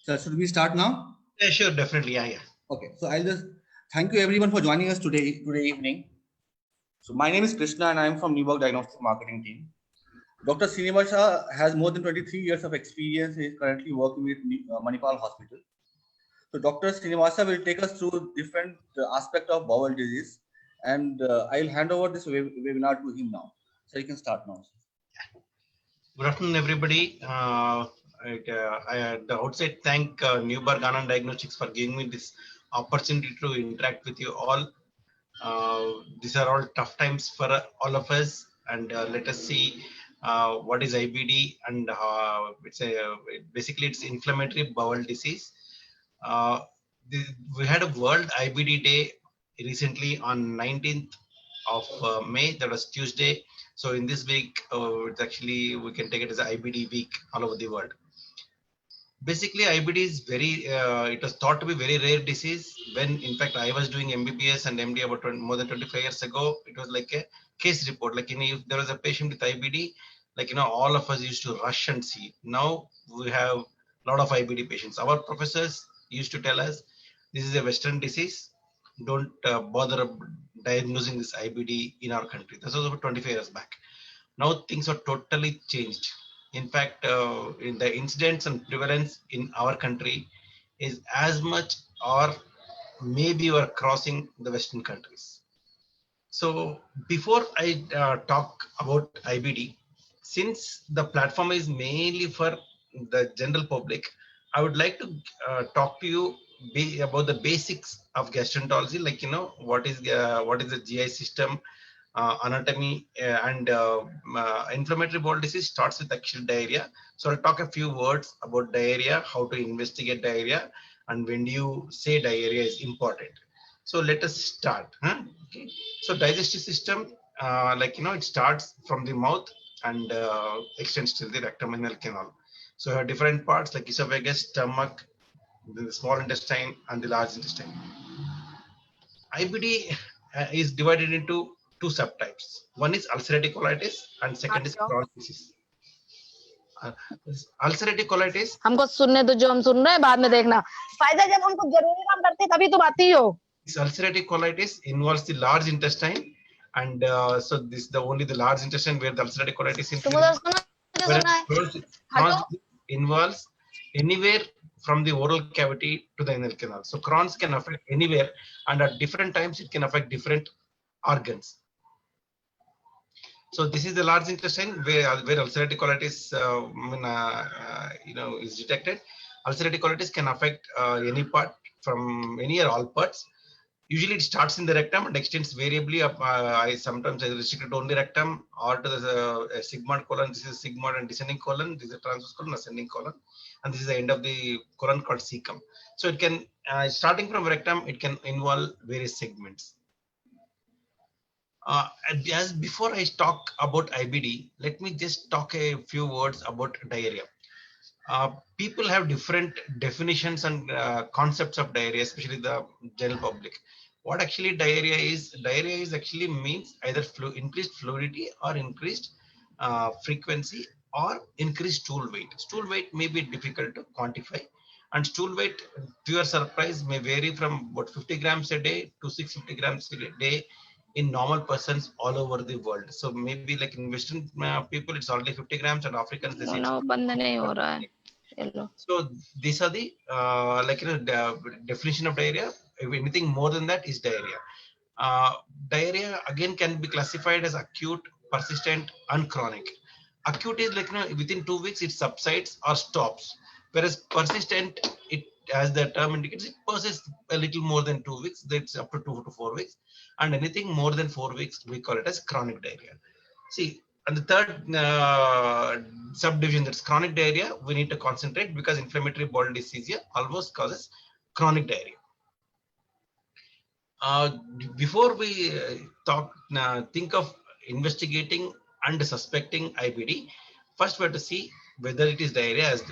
So should we start now? Yeah, sure, definitely. Yeah. Okay. So I'll just thank you everyone for joining us today evening. So my name is Krishna and I'm from Neuberg Diagnostic Marketing Team. Dr. Srinivasa has more than 23 years of experience. He is currently working with Manipal Hospital. So Dr. Srinivasa will take us through different aspects of bowel disease, and I'll hand over this webinar to him now. So you can start now. Good afternoon, everybody. I at the outset thank Neuberg Anand Diagnostics for giving me this opportunity to interact with you all. These are all tough times for all of us, and let us see what is IBD, and basically it's inflammatory bowel disease. Uh, we had a World IBD Day recently on 19th of May. That was Tuesday. So in this week, it's actually, we can take it as IBD week all over the world. Basically, IBD is it was thought to be very rare disease. When in fact I was doing MBBS and MD about more than 25 years ago, it was like a case report. Like, if there was a patient with IBD, all of us used to rush and see. Now we have a lot of IBD patients. Our professors used to tell us, this is a Western disease. Don't bother diagnosing this IBD in our country. This was about 25 years back. Now things are totally changed. In fact, in the incidence and prevalence in our country is as much, or maybe we're crossing the Western countries. So before I talk about IBD, since the platform is mainly for the general public, I would like to talk to you about the basics of gastroenterology, what is the GI system, anatomy, and inflammatory bowel disease starts with actual diarrhea. So I'll talk a few words about diarrhea, how to investigate diarrhea, and when do you say diarrhea is important. So let us start. Okay. So digestive system, it starts from the mouth and extends to the rectum and anal canal. So have different parts like esophagus, stomach, the small intestine, and the large intestine. IBD is divided into two subtypes. One is ulcerative colitis and second is Crohn's disease. Ulcerative colitis. हमको सुनने तो जो हम सुन रहे हैं बाद में देखना फायदा जब हमको जरूरी काम करते हैं तभी तुम आती हो. This ulcerative colitis involves the large intestine, and so this is the large intestine where the ulcerative colitis involves anywhere from the oral cavity to the anal canal. So Crohn's can affect anywhere, and at different times it can affect different organs. So this is the large intestine where ulcerative colitis is detected. Ulcerative colitis can affect any part, from any or all parts. Usually it starts in the rectum and extends variably up. I sometimes restricted only rectum or to the sigmoid colon. This is sigmoid and descending colon. This is a transverse colon, ascending colon, and this is the end of the colon called cecum. So it can, starting from rectum, it can involve various segments. As before I talk about IBD, let me just talk a few words about diarrhea. People have different definitions and concepts of diarrhea, especially the general public. What actually diarrhea is actually means either increased fluidity or increased frequency or increased stool weight. Stool weight may be difficult to quantify, and stool weight, to your surprise, may vary from about 50 grams a day to 650 grams a day in normal persons all over the world. So maybe like in Western people, it's already 50 grams, and Africans, they say. So these are the definition of diarrhea. If anything more than that is diarrhea. Diarrhea again can be classified as acute, persistent, and chronic. Acute is within 2 weeks it subsides or stops, whereas persistent, it, as the term indicates, it persists a little more than 2 weeks. That's up to 2 to 4 weeks, and anything more than 4 weeks we call it as chronic diarrhea. See, and the third subdivision, that's chronic diarrhea, we need to concentrate because inflammatory bowel disease almost causes chronic diarrhea. Before we think of investigating and suspecting IBD, first we have to see whether it is diarrhea, as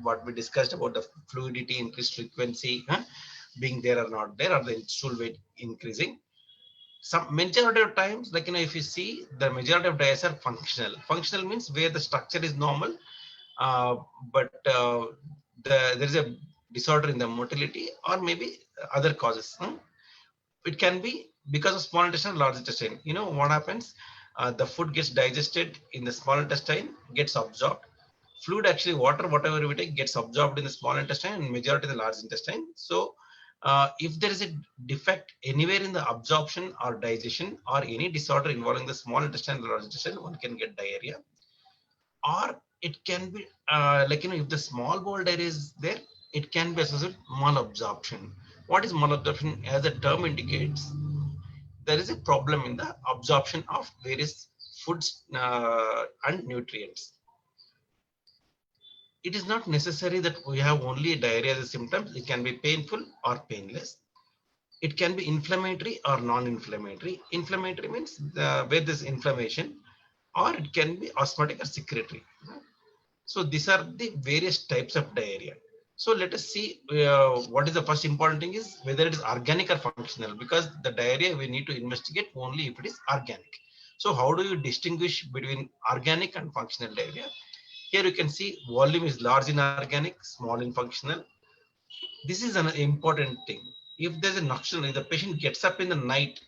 what we discussed about the fluidity, increased frequency being there or not there, or the stool weight increasing. Some majority of times, if you see, the majority of diarrhea are functional. Functional means where the structure is normal, but there is a disorder in the motility, or maybe other causes. It can be because of small intestine, large intestine. You know what happens? The food gets digested in the small intestine, gets absorbed. Fluid, actually water, whatever we take, gets absorbed in the small intestine and majority in the large intestine. So if there is a defect anywhere in the absorption or digestion or any disorder involving the small intestine and large intestine, one can get diarrhea. Or it can be if the small bowel diarrhea is there, it can be associated with malabsorption. What is malabsorption? As the term indicates, there is a problem in the absorption of various foods and nutrients. It is not necessary that we have only diarrhea as a symptom. It can be painful or painless. It can be inflammatory or non-inflammatory. Inflammatory means where there's inflammation, or it can be osmotic or secretory. So these are the various types of diarrhea. So let us see what is the first important thing is whether it is organic or functional, because the diarrhea we need to investigate only if it is organic. So how do you distinguish between organic and functional diarrhea? Here you can see volume is large in organic, small in functional. This is an important thing. If there's a nocturnal, if the patient gets up in the night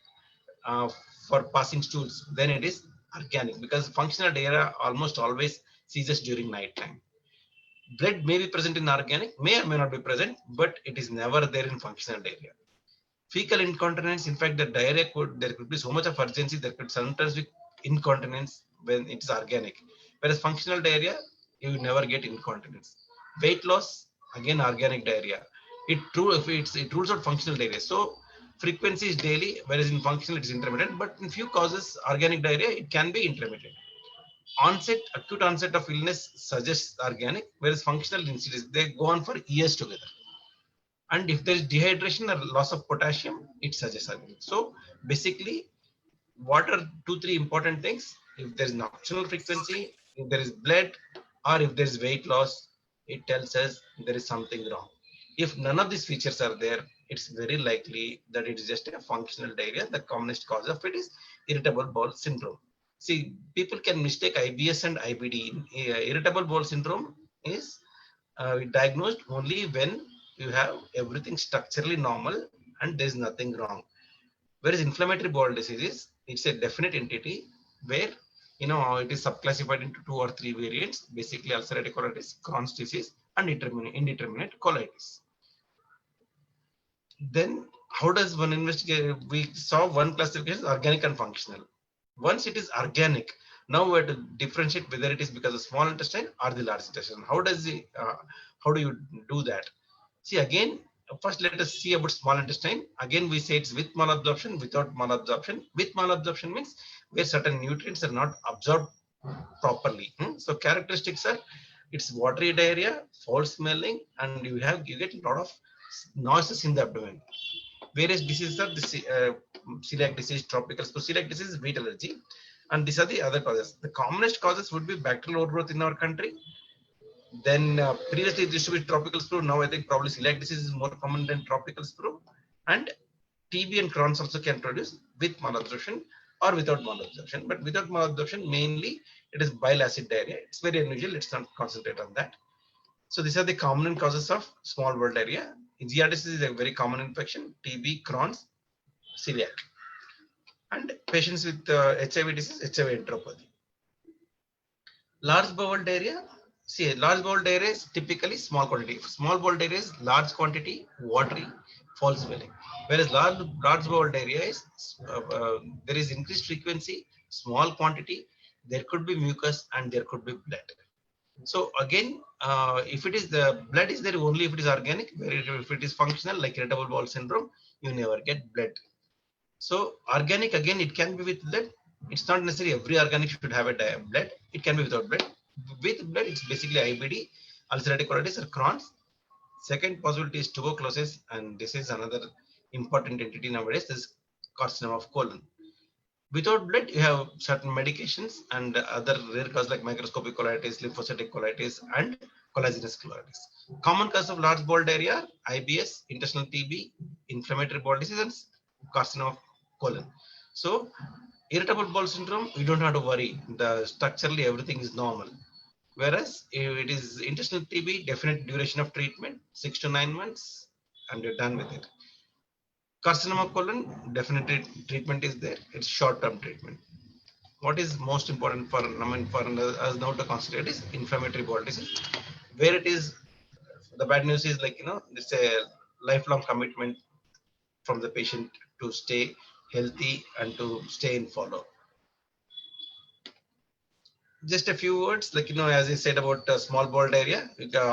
for passing stools, then it is organic, because functional diarrhea almost always ceases during night time. Blood may be present in organic, may or may not be present, but it is never there in functional diarrhea. Fecal incontinence, in fact, the diarrhea there could be so much of urgency, there could sometimes be incontinence when it is organic. Whereas functional diarrhea, you never get incontinence. Weight loss, again organic diarrhea. It rules out functional diarrhea. So frequency is daily, whereas in functional it is intermittent. But in few causes, organic diarrhea, it can be intermittent. Acute onset of illness suggests organic, whereas functional incidents, they go on for years together. And if there is dehydration or loss of potassium, it suggests organic. So basically, what are 2-3 important things? If there is nocturnal frequency, if there is blood, or if there is weight loss, it tells us there is something wrong. If none of these features are there, it's very likely that it is just a functional diarrhea. The commonest cause of it is irritable bowel syndrome. See, people can mistake IBS and IBD. Irritable bowel syndrome is diagnosed only when you have everything structurally normal and there's nothing wrong. Whereas inflammatory bowel disease it's a definite entity where it is subclassified into 2 or 3 variants, basically ulcerative colitis, Crohn's disease, and indeterminate colitis. Then how does one investigate? We saw one classification, organic and functional. Once it is organic, now we have to differentiate whether it is because of small intestine or the large intestine. How do you do that? See, again, first let us see about small intestine. Again, we say it's with malabsorption, without malabsorption. With malabsorption means where certain nutrients are not absorbed properly. So characteristics are it's watery diarrhea, foul smelling, and you get a lot of noises in the abdomen. Various diseases are the celiac disease, tropical sprue. Celiac disease is wheat allergy, and these are the other causes. The commonest causes would be bacterial overgrowth in our country. Then previously it used to be tropical sprue. Now I think probably celiac disease is more common than tropical sprue. And TB and Crohn's also can produce with malabsorption or without malabsorption. But without malabsorption, mainly it is bile acid diarrhea. It's very unusual. Let's not concentrate on that. So these are the common causes of small bowel diarrhea. GR disease is a very common infection. TB, Crohn's, celiac. And patients with HIV disease, HIV enteropathy. Large bowel diarrhea. See, large bowel diarrhea is typically small quantity. Small bowel diarrhea is large quantity, watery, foul smelling. Whereas large bowel diarrhea is there is increased frequency, small quantity, there could be mucus and there could be blood. So again, if it is the blood is there only if it is organic, if it is functional like irritable bowel syndrome, you never get blood. So organic, again, it can be with blood. It's not necessarily every organic should have a blood. It can be without blood. With blood, it's basically IBD, ulcerative colitis or Crohn's. Second possibility is tuberculosis, and this is another important entity nowadays. This is carcinoma of colon. Without blood, you have certain medications and other rare causes like microscopic colitis, lymphocytic colitis, and collagenous colitis. Common cause of large bowel diarrhea, IBS, intestinal TB, inflammatory bowel disease, and carcinoma of colon. So irritable bowel syndrome, you don't have to worry. Structurally everything is normal. Whereas if it is intestinal TB, definite duration of treatment 6 to 9 months, and you're done with it. Carcinoma colon, definitely treatment is there. It's short-term treatment. What is most important for us now to consider is inflammatory bowel disease, where it is the bad news is, like, it's a lifelong commitment from the patient to stay healthy and to stay in follow. Just a few words, like, as I said about small bowel diarrhea,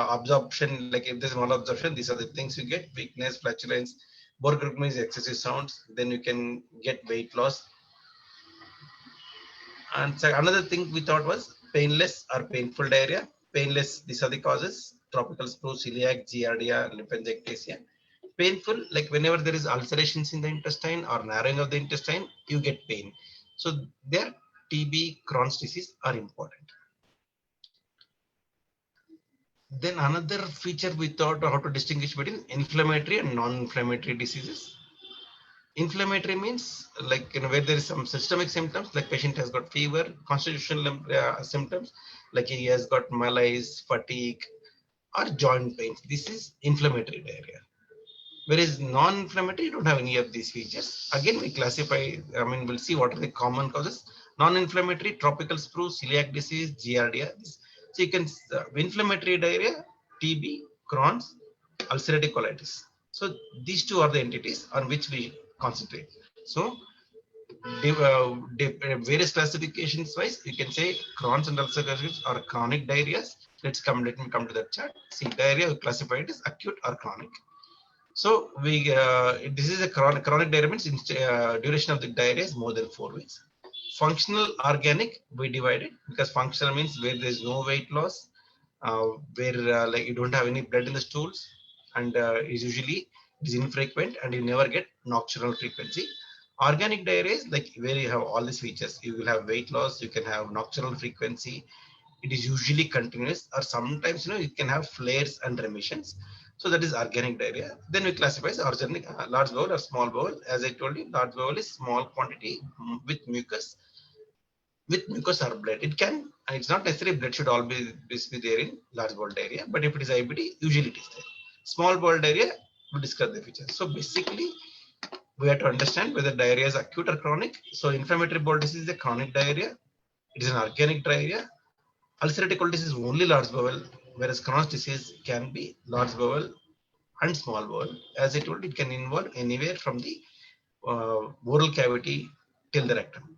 absorption, like if there's malabsorption, these are the things you get: weakness, flatulence, borborygmus, excessive sounds. Then you can get weight loss. And so another thing we thought was painless or painful diarrhea. Painless, these are the causes: tropical sprue, celiac, giardia, lymphangiectasia. Painful, like whenever there is ulcerations in the intestine or narrowing of the intestine, you get pain. So there, TB, Crohn's disease are important. Then another feature we thought how to distinguish between inflammatory and non-inflammatory diseases. Inflammatory means, like, where there is some systemic symptoms, like patient has got fever, constitutional symptoms, like he has got malaise, fatigue, or joint pains. This is inflammatory diarrhea. Whereas non-inflammatory, you don't have any of these features. Again, we classify, we'll see what are the common causes. Non-inflammatory, tropical sprue, celiac disease, giardia. So you can, inflammatory diarrhea, TB, Crohn's, ulcerative colitis. So these two are the entities on which we concentrate. So various classifications wise, you can say Crohn's and ulcerative colitis are chronic diarrheas. Let me come to that chart. See, diarrhea we classify it as acute or chronic. So we this is a chronic diarrhea means duration of the diarrhea is more than 4 weeks. Functional organic, we divide it because functional means where there is no weight loss, where like you don't have any blood in the stools, and is usually it is infrequent and you never get nocturnal frequency. Organic diarrhea is like where you have all these features. You will have weight loss, you can have nocturnal frequency. It is usually continuous, or sometimes you can have flares and remissions. So that is organic diarrhea. Then we classify as organic, large bowel or small bowel. As I told you, large bowel is small quantity with mucus or blood. It can, it's not necessarily blood should always be there in large bowel diarrhea, but if it is IBD, usually it is there. Small bowel diarrhea, we discuss the features. So basically, we have to understand whether diarrhea is acute or chronic. So inflammatory bowel disease is a chronic diarrhea. It is an organic diarrhea. Ulcerative colitis is only large bowel, whereas Crohn's disease can be large bowel and small bowel. As I told, it can involve anywhere from the oral cavity till the rectum.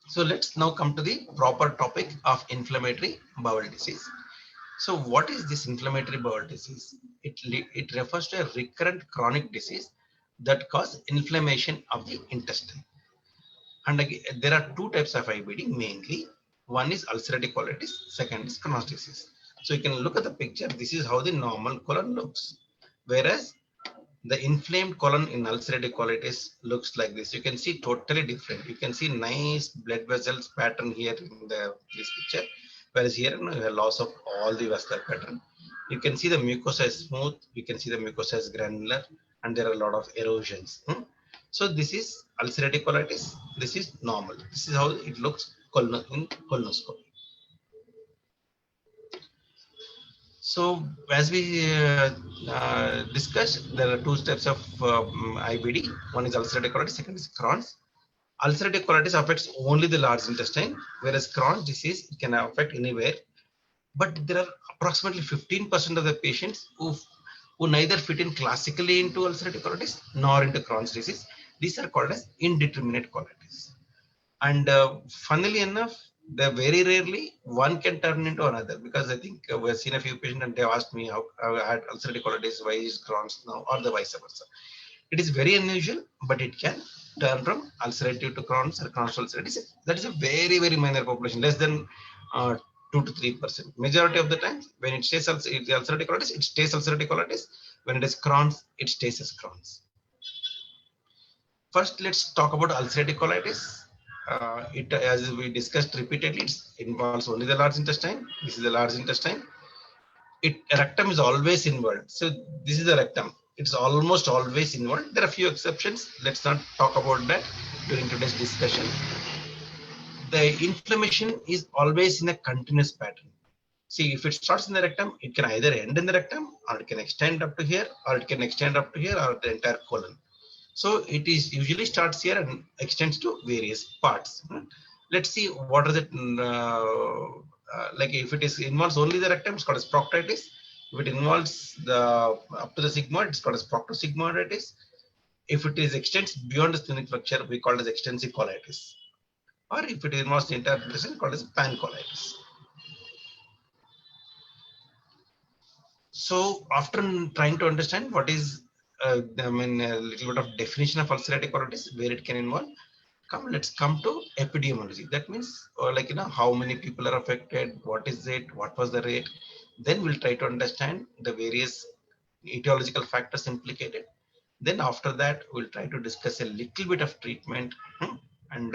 So let's now come to the proper topic of inflammatory bowel disease. So what is this inflammatory bowel disease? It refers to a recurrent chronic disease that causes inflammation of the intestine. And again, there are two types of IBD mainly. One is ulcerative colitis, second is Crohn's disease. So you can look at the picture. This is how the normal colon looks. Whereas the inflamed colon in ulcerative colitis looks like this. You can see totally different. You can see nice blood vessels pattern here in this picture. Whereas here you have loss of all the vascular pattern. You can see the mucosa is smooth. You can see the mucosa is granular, and there are a lot of erosions. So this is ulcerative colitis. This is normal. This is how it looks in colonoscopy. So as we discussed, there are two steps of IBD. One is ulcerative colitis, second is Crohn's. Ulcerative colitis affects only the large intestine, whereas Crohn's disease can affect anywhere. But there are approximately 15% of the patients who neither fit in classically into ulcerative colitis nor into Crohn's disease. These are called as indeterminate colitis. And funnily enough, very rarely one can turn into another, because I think we've seen a few patients and they've asked me how I had ulcerative colitis, why is Crohn's now, or the vice versa. It is very unusual, but it can turn from ulcerative to Crohn's or Crohn's to ulcerative. That is a very, very minor population, less than 2 to 3%. Majority of the time, when it stays ulcerative colitis, it stays ulcerative colitis. When it is Crohn's, it stays as Crohn's. First, let's talk about ulcerative colitis. As we discussed repeatedly, it involves only the large intestine. This is the large intestine. Rectum is always inward. So this is the rectum. It's almost always inward. There are a few exceptions. Let's not talk about that during today's discussion. the inflammation is always in a continuous pattern. See, if it starts in the rectum, it can either end in the rectum, or it can extend up to here, or it can extend up to here, or the entire colon. So it is usually starts here and extends to various parts. Let's see what is it. Like if it is involves only the rectum, it's called as proctitis. If it involves the up to the sigmoid, it's called as proctosigmoiditis. If it is extends beyond the splenic flexure, we call it as extensive colitis. Or if it involves the entire intestine, called as pancolitis. So after trying to understand what is, a little bit of definition of ulcerative colitis, where it can involve, let's come to epidemiology. That means, how many people are affected, what is it, what was the rate. Then we'll try to understand the various etiological factors implicated. Then after that, we'll try to discuss a little bit of treatment, and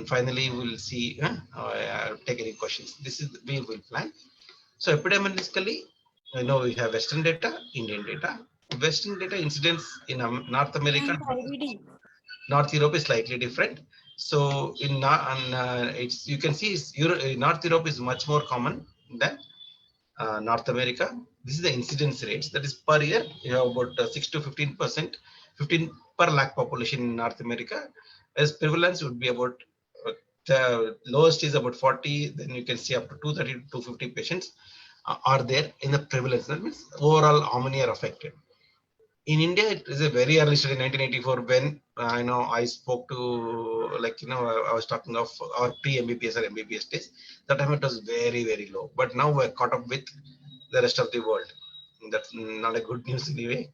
finally we'll see, take any questions. This is the way we'll plan. So epidemiologically, we have Western data, Indian data. Western data incidence in North America, North Europe is slightly different. So in it's, you can see North Europe is much more common than North America. This is the incidence rates. That is per year, you have about 6 to 15%, 15 per lakh population in North America. As prevalence would be about, the lowest is about 40. Then you can see up to 230 to 250 patients are there in the prevalence. That means overall how many are affected. In India, it is a very early study, 1984, when I spoke to, I was talking of our pre-MBBS or MBBS days. That time it was very, very low. But now we're caught up with the rest of the world. That's not a good news anyway.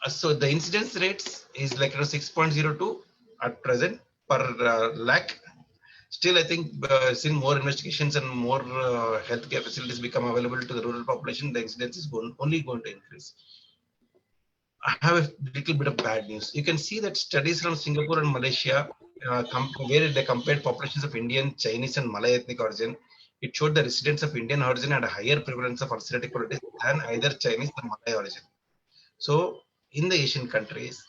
So the incidence rates is 6.02 at present per lakh. Still, I think since more investigations and more healthcare facilities become available to the rural population, the incidence is only going to increase. I have a little bit of bad news. You can see that studies from Singapore and Malaysia, where they compared populations of Indian, Chinese, and Malay ethnic origin, it showed the residents of Indian origin had a higher prevalence of ulcerative colitis than either Chinese or Malay origin. So, in the Asian countries,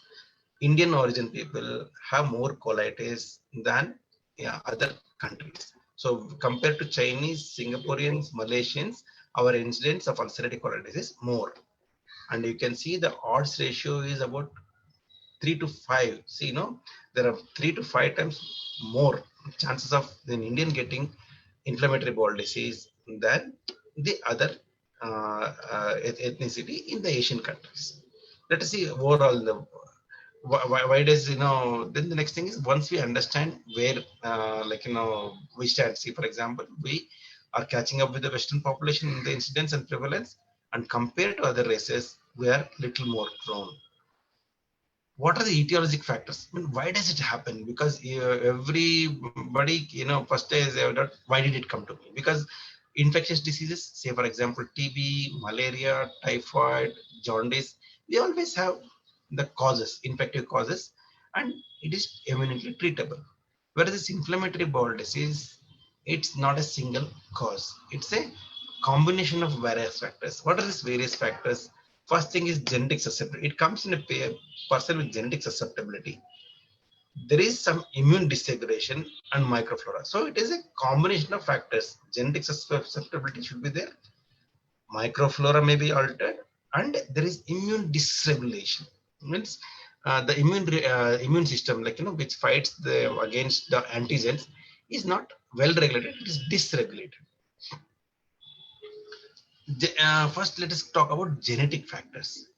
Indian origin people have more colitis than other countries. So compared to Chinese, Singaporeans, Malaysians, our incidence of ulcerative colitis is more. And you can see the odds ratio is about 3 to 5. See, there are 3 to 5 times more chances of an Indian getting inflammatory bowel disease than the other ethnicity in the Asian countries. Let us see overall why does, then the next thing is, once we understand where we stand. See, for example, we are catching up with the Western population in the incidence and prevalence, and compared to other races, we are little more prone. What are the etiologic factors? Why does it happen? Because everybody, first is, why did it come to me? Because infectious diseases, say for example, TB, malaria, typhoid, jaundice, they always have the causes, infective causes, and it is eminently treatable. Whereas this inflammatory bowel disease, it's not a single cause. It's a combination of various factors. What are these various factors? First thing is genetic susceptibility. It comes in a person with genetic susceptibility. There is some immune dysregulation and microflora. So it is a combination of factors. Genetic susceptibility should be there. Microflora may be altered, and there is immune dysregulation. Means the immune system, which fights against the antigens, is not well regulated. It is dysregulated. First, let us talk about genetic factors.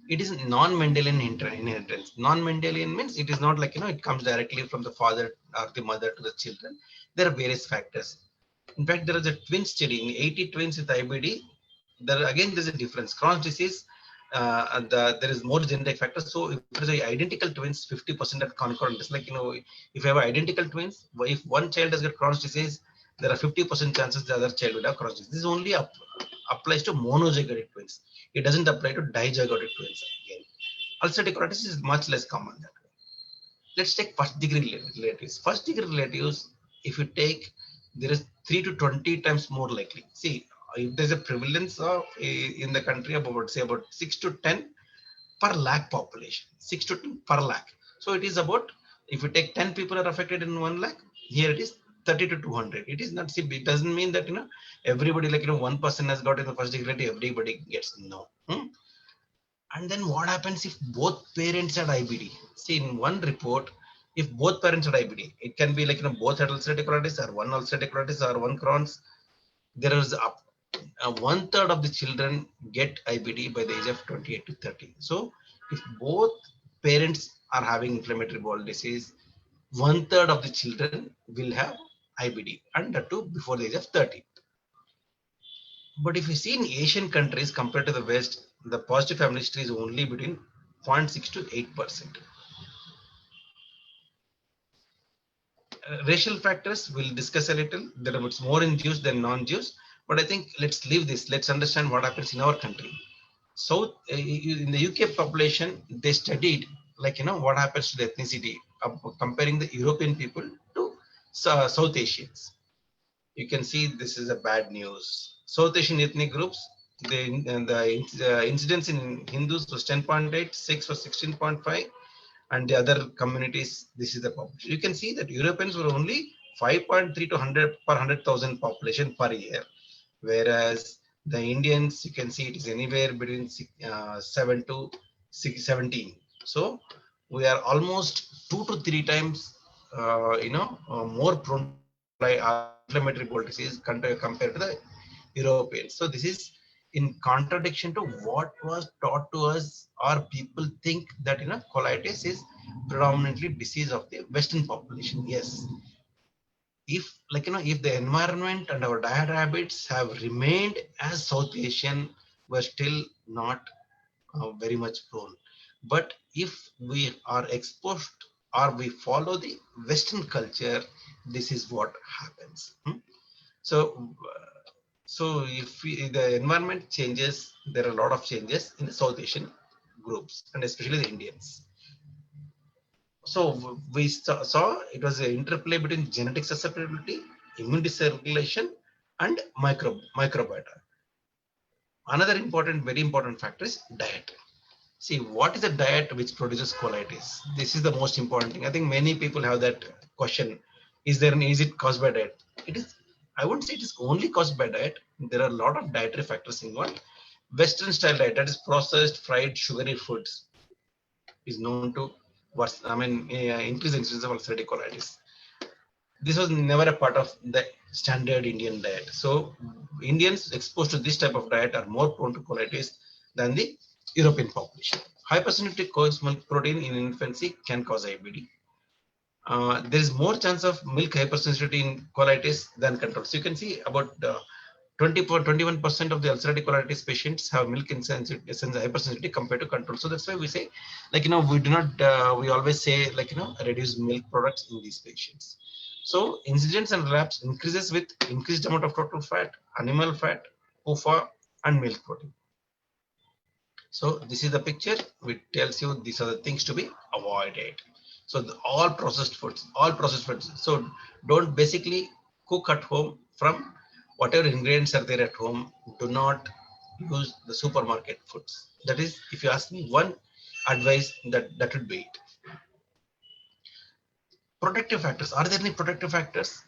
It is non-Mendelian inheritance. Non-Mendelian means it is not it comes directly from the father or the mother to the children. There are various factors. In fact, there is a twin study in 80 twins with IBD. There's a difference. Crohn's disease, there is more genetic factors. So if there is identical twins, 50% at concurrent. It's if you have identical twins, if one child has got Crohn's disease, there are 50% chances the other child will have Crohn's disease. This only applies to monozygotic twins. It doesn't apply to dizygotic twins. Again, ulcerative colitis is much less common that way. Let's take first degree relatives. First degree relatives, if you take, there is 3 to 20 times more likely. See, if there's a prevalence of in the country of about 6 to 10 per lakh population, 6 to 10 per lakh. So it is about If you take 10 people are affected in 1 lakh, here it is 30 to 200. It is not, see, it doesn't mean that, everybody, like, one person has got in the first degree, everybody gets, no. And then what happens if both parents had IBD? See, in one report, if both parents had IBD, it can be like, both had ulcerative colitis or one ulcerative colitis or one Crohn's. There is up 1/3 of the children get IBD by the age of 28 to 30. So if both parents are having inflammatory bowel disease, 1/3 of the children will have IBD, and that too before the age of 30. But if you see in Asian countries compared to the West, the positive family history is only between 0.6 to 8%. Racial factors we'll discuss a little. There are more in Jews than non-Jews, but I think let's leave this. Let's understand what happens in our country. So in the UK population, they studied, like, what happens to the ethnicity comparing the European people to South Asians. You can see this is a bad news. South Asian ethnic groups, the incidence in Hindus was 10.8, Sikhs was 16.5, and the other communities, this is the population. You can see that Europeans were only 5.3 to 100 per 100,000 population per year, whereas the Indians, you can see it is anywhere between 7 to 17. So we are almost 2 to 3 times, more prone to inflammatory bowel disease compared to the Europeans. So this is in contradiction to what was taught to us, or people think that, colitis is predominantly disease of the Western population. Yes. If, like, if the environment and our diet habits have remained as South Asian, we're still not very much prone. But if we are exposed or we follow the Western culture, this is what happens. So if the environment changes, there are a lot of changes in the South Asian groups, and especially the Indians. So we saw it was an interplay between genetic susceptibility, immune dysregulation, and microbiota. Another very important factor is diet. See, what is the diet which produces colitis? This is the most important thing. I think many people have that question. Is it caused by diet? It is. I wouldn't say it is only caused by diet. There are a lot of dietary factors involved. Western style diet, that is processed, fried, sugary foods, is known to increase the incidence of ulcerative colitis. This was never a part of the standard Indian diet. So Indians exposed to this type of diet are more prone to colitis than the European population. Hypersensitivity cow's milk protein in infancy can cause IBD. There is more chance of milk hypersensitivity in colitis than control. So you can see about 21% of the ulcerative colitis patients have milk hypersensitivity compared to control. So that's why we say, like, we do not, we always say, like, reduce milk products in these patients. So incidence and relapse increases with increased amount of total fat, animal fat, PUFA, and milk protein. So this is the picture which tells you these are the things to be avoided. So all processed foods. So don't basically cook at home from whatever ingredients are there at home. Do not use the supermarket foods. That is, if you ask me, one advice that would be it. Protective factors. Are there any protective factors?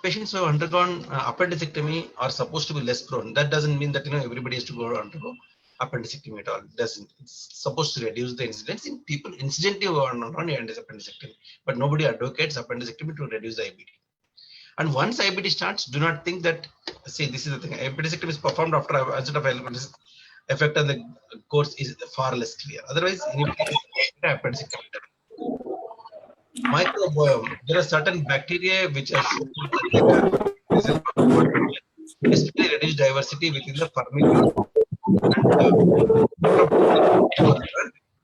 Patients who have undergone appendectomy are supposed to be less prone. That doesn't mean that everybody has to go undergo appendectomy at all. It doesn't. It's supposed to reduce the incidence in people incidentally who are not on appendectomy, but nobody advocates appendectomy to reduce the IBD. And once IBD starts, do not think that, see, this is the thing, appendectomy is performed after onset of effect on the course is far less clear. Otherwise, appendectomy. Microbiome. There are certain bacteria which are shown that especially reduced diversity within the Firmicutes.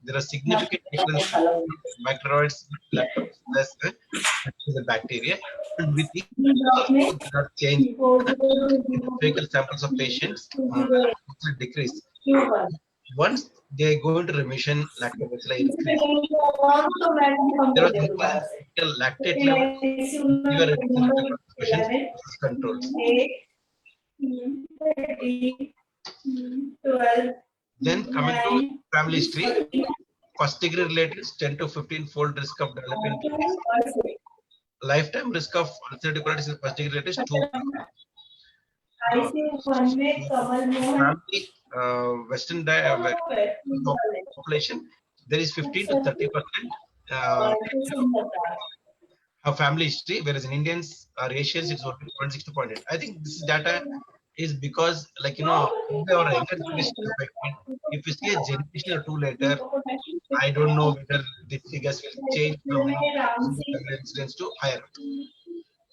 There are significant differences in bacteroids, lactobacillus, the bacteria, and we think that change in fecal samples of patients decrease. Once they go into remission, lactobacilli increase. There was lactate level, patients controls. Then coming to family history, first degree relatives 10 to 15 fold risk of developing lifetime risk of ulcerative colitis in first degree relatives 2. Family Western population, there is 15 to 30% of family history, whereas in Indians or Asians it's only 0.6 to 0.8. I think this data is because, like, you know, if they are younger generation affected, if you see a generation or two later, I don't know whether the figures will change from incidence to higher.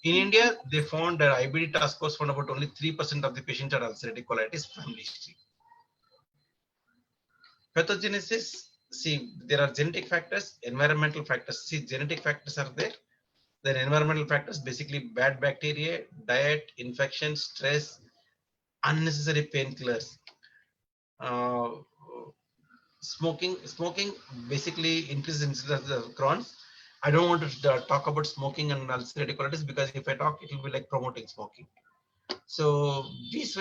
In India, they found that IBD task force found about only 3% of the patients had ulcerative colitis family history. Pathogenesis, see, there are genetic factors, environmental factors. See, genetic factors are there. Then environmental factors, basically bad bacteria, diet, infection, stress, unnecessary painkillers. Smoking basically increases incidence of Crohn's. I don't want to talk about smoking and ulcerative colitis because if I talk, it will be like promoting smoking. So these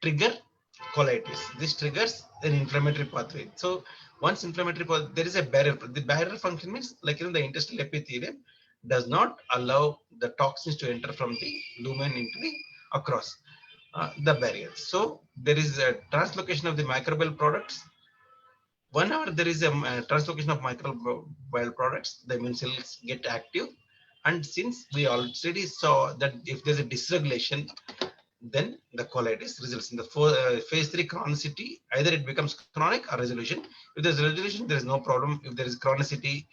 trigger colitis. This triggers an inflammatory pathway. So once inflammatory pathway, there is a barrier. The barrier function means, like, you know, the intestinal epithelium does not allow the toxins to enter from the lumen into the across the barrier. So there is a translocation of the microbial products. Whenever there is a translocation of microbial products, the immune cells get active. And since we already saw that if there's a dysregulation, then the colitis results in the phase 3 chronicity. Either it becomes chronic or resolution. If there's resolution, there is no problem. If there is chronicity,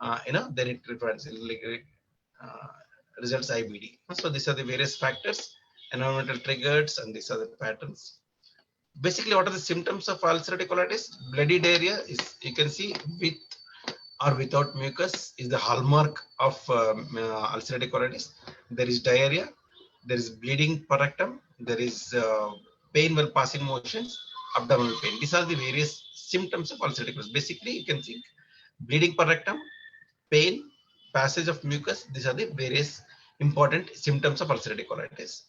then it results IBD. So these are the various factors, environmental triggers, and these are the patterns. Basically, what are the symptoms of ulcerative colitis? Bloody diarrhea is, you can see, with or without mucus, is the hallmark of ulcerative colitis. There is diarrhea, there is bleeding per rectum, there is pain while passing motions, abdominal pain. These are the various symptoms of ulcerative colitis. Basically, you can think bleeding per rectum, pain, passage of mucus. These are the various important symptoms of ulcerative colitis.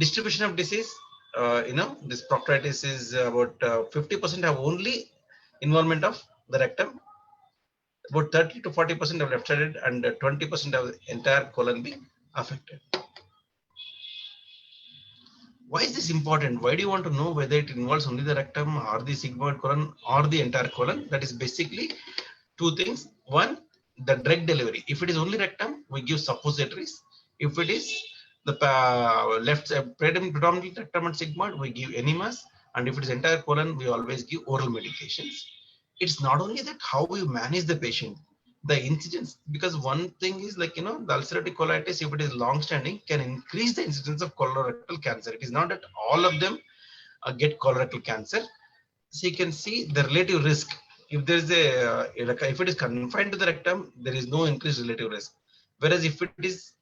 Distribution of disease, this proctitis is about 50% have only involvement of the rectum, about 30 to 40% of left-sided, and 20% of the entire colon being affected. Why is this important? Why do you want to know whether it involves only the rectum or the sigmoid colon or the entire colon? That is basically two things. One, the drug delivery. If it is only rectum, we give suppositories. If it is the left predominantly rectum and sigmoid, we give enemas. And if it is entire colon, we always give oral medications. It's not only that how you manage the patient, the incidence, because one thing is, like, the ulcerative colitis, if it is long standing, can increase the incidence of colorectal cancer. It is not that all of them get colorectal cancer. So you can see the relative risk. If there is if it is confined to the rectum, there is no increased relative risk. Whereas if it is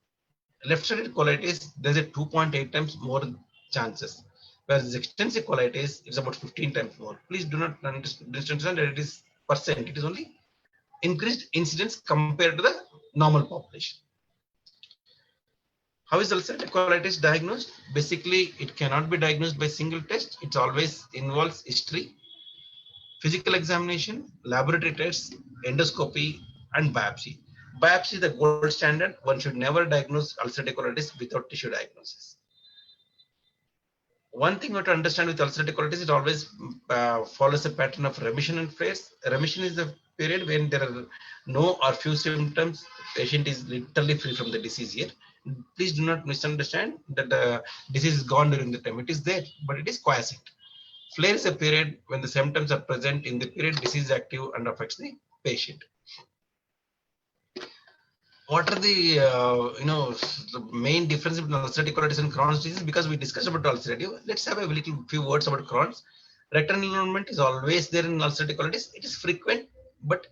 left-sided colitis, there's a 2.8 times more chances. Whereas extensive colitis is about 15 times more. Please do not understand that it is percent. It is only increased incidence compared to the normal population. How is ulcerative colitis diagnosed? Basically, it cannot be diagnosed by single test. It always involves history, physical examination, laboratory tests, endoscopy, and biopsy. Biopsy is the gold standard. One should never diagnose ulcerative colitis without tissue diagnosis. One thing we have to understand with ulcerative colitis, it always follows a pattern of remission and flares. Remission is the period when there are no or few symptoms. Patient is literally free from the disease here. Please do not misunderstand that the disease is gone during the time. It is there, but it is quiescent. Flare is a period when the symptoms are present in the period disease is active and affects the patient. What are the the main difference between ulcerative colitis and Crohn's disease? Because we discussed about ulcerative, let's have a few words about Crohn's. Rectal involvement is always there in ulcerative colitis. It is frequent but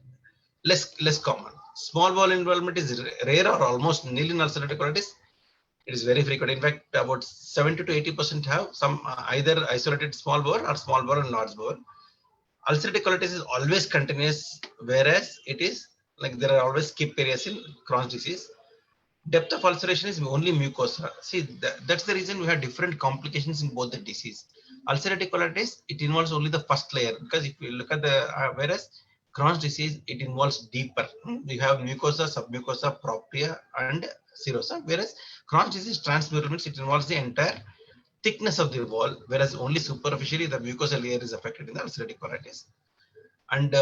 less common. Small bowel involvement is rare or almost nil in ulcerative colitis. It is very frequent. In fact, about 70 to 80% have some either isolated small bowel or small bowel and large bowel. Ulcerative colitis is always continuous, whereas it is like there are always skip areas in Crohn's disease. Depth of ulceration is only mucosa. See, that's the reason we have different complications in both the disease. Ulcerative colitis, it involves only the first layer, because if you look at the whereas Crohn's disease, it involves deeper. We have mucosa, submucosa, propria, and serosa. Whereas Crohn's disease transmural means it involves the entire thickness of the wall, whereas only superficially the mucosal layer is affected in the ulcerative colitis. And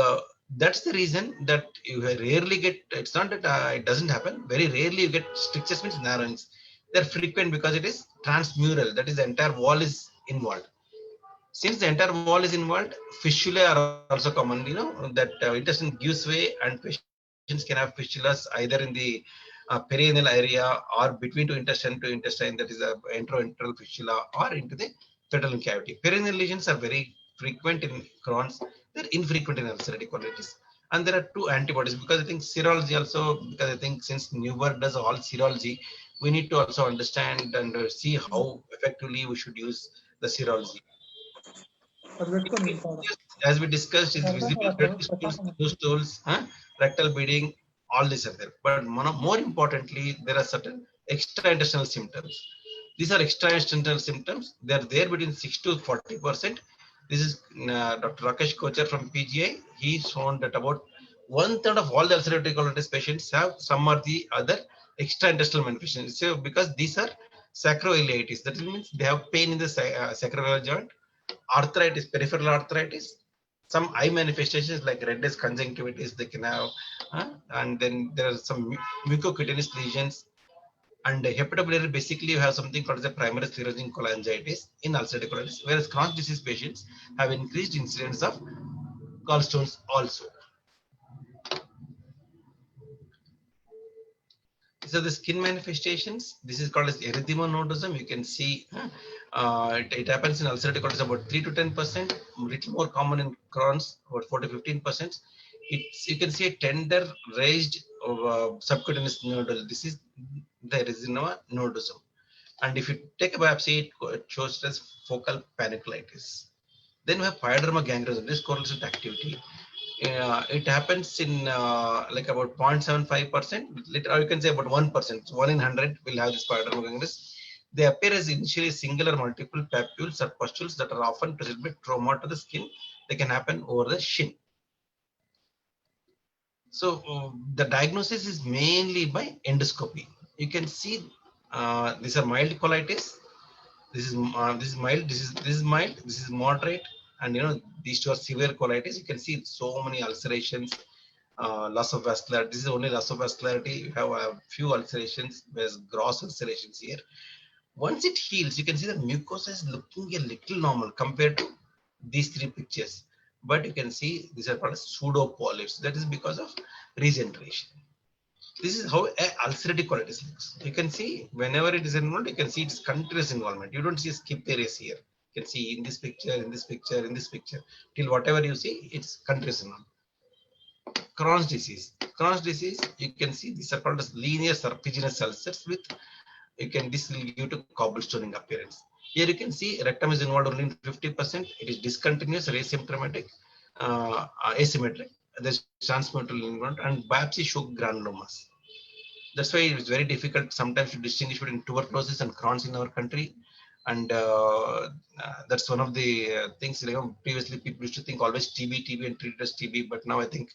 that's the reason that you rarely get, it's not that it doesn't happen, very rarely you get strictures, means narrowings. They're frequent because it is transmural, that is the entire wall is involved. Since the entire wall is involved, fistulae are also common, that intestine gives way and patients can have fistulas either in the perineal area or between two intestine, that is a enteroenteral fistula, or into the fetal cavity. Perineal lesions are very frequent in Crohn's, they're infrequent in ulcerative colitis. And there are two antibodies, because I think serology also, because I think since Newberg does all serology, we need to also understand and see how effectively we should use the serology. As we discussed, is visible blood stools, loose stools, rectal bleeding, all these are there. But more importantly, there are certain extraintestinal symptoms. These are extraintestinal symptoms. They are there between 6 to 40%. This is Dr. Rakesh Kochar from PGI. He found that about 1/3 of all the ulcerative colitis patients have some or the other extraintestinal manifestations. So because these are sacroiliitis, that means they have pain in the sacroiliac joint, arthritis, peripheral arthritis, some eye manifestations like redness, conjunctivitis they can have, and then there are some mucocutaneous lesions. And hepatobiliary, basically you have something called as a primary sclerosing cholangitis in ulcerative colitis, whereas Crohn's disease patients have increased incidence of gallstones also. These are the skin manifestations. This is called as erythema nodosum. You can see it happens in ulcerative colitis about 3 to 10%, little more common in Crohn's, about 4 to 15%. You can see a tender raised subcutaneous nodule. This is the erythema nodosum. And if you take a biopsy, it shows as focal panicleitis. Then we have pyoderma gangrenosum. This correlates with activity. It happens in like about 0.75%, or you can say about 1%. 1 in 100 will have this pyoderma gangrenosum. They appear as initially single or multiple papules or pustules that are often present with trauma to the skin. They can happen over the shin. So the diagnosis is mainly by endoscopy. You can see these are mild colitis. This is mild. This is mild. This is moderate. And these two are severe colitis. You can see so many ulcerations, loss of vascularity. This is only loss of vascularity. You have a few ulcerations. There's gross ulcerations here. Once it heals, you can see the mucosa is looking a little normal compared to these three pictures. But you can see these are called pseudo polyps. That is because of regeneration. This is how ulcerative colitis looks. You can see whenever it is involved, you can see it's continuous involvement. You don't see skip areas here. You can see in this picture, in this picture, in this picture, till whatever you see, it's continuous involvement. Crohn's disease. Crohn's disease, you can see these are called as linear serpiginous ulcers with, this will give to cobblestoning appearance. Here you can see rectum is involved only in 50%. It is discontinuous or asymptomatic, asymmetric. There's transmural involvement, and biopsy show granulomas. That's why it's very difficult sometimes to distinguish between tuberculosis and Crohn's in our country. And that's one of the things, previously people used to think always TB and treat as TB, but now I think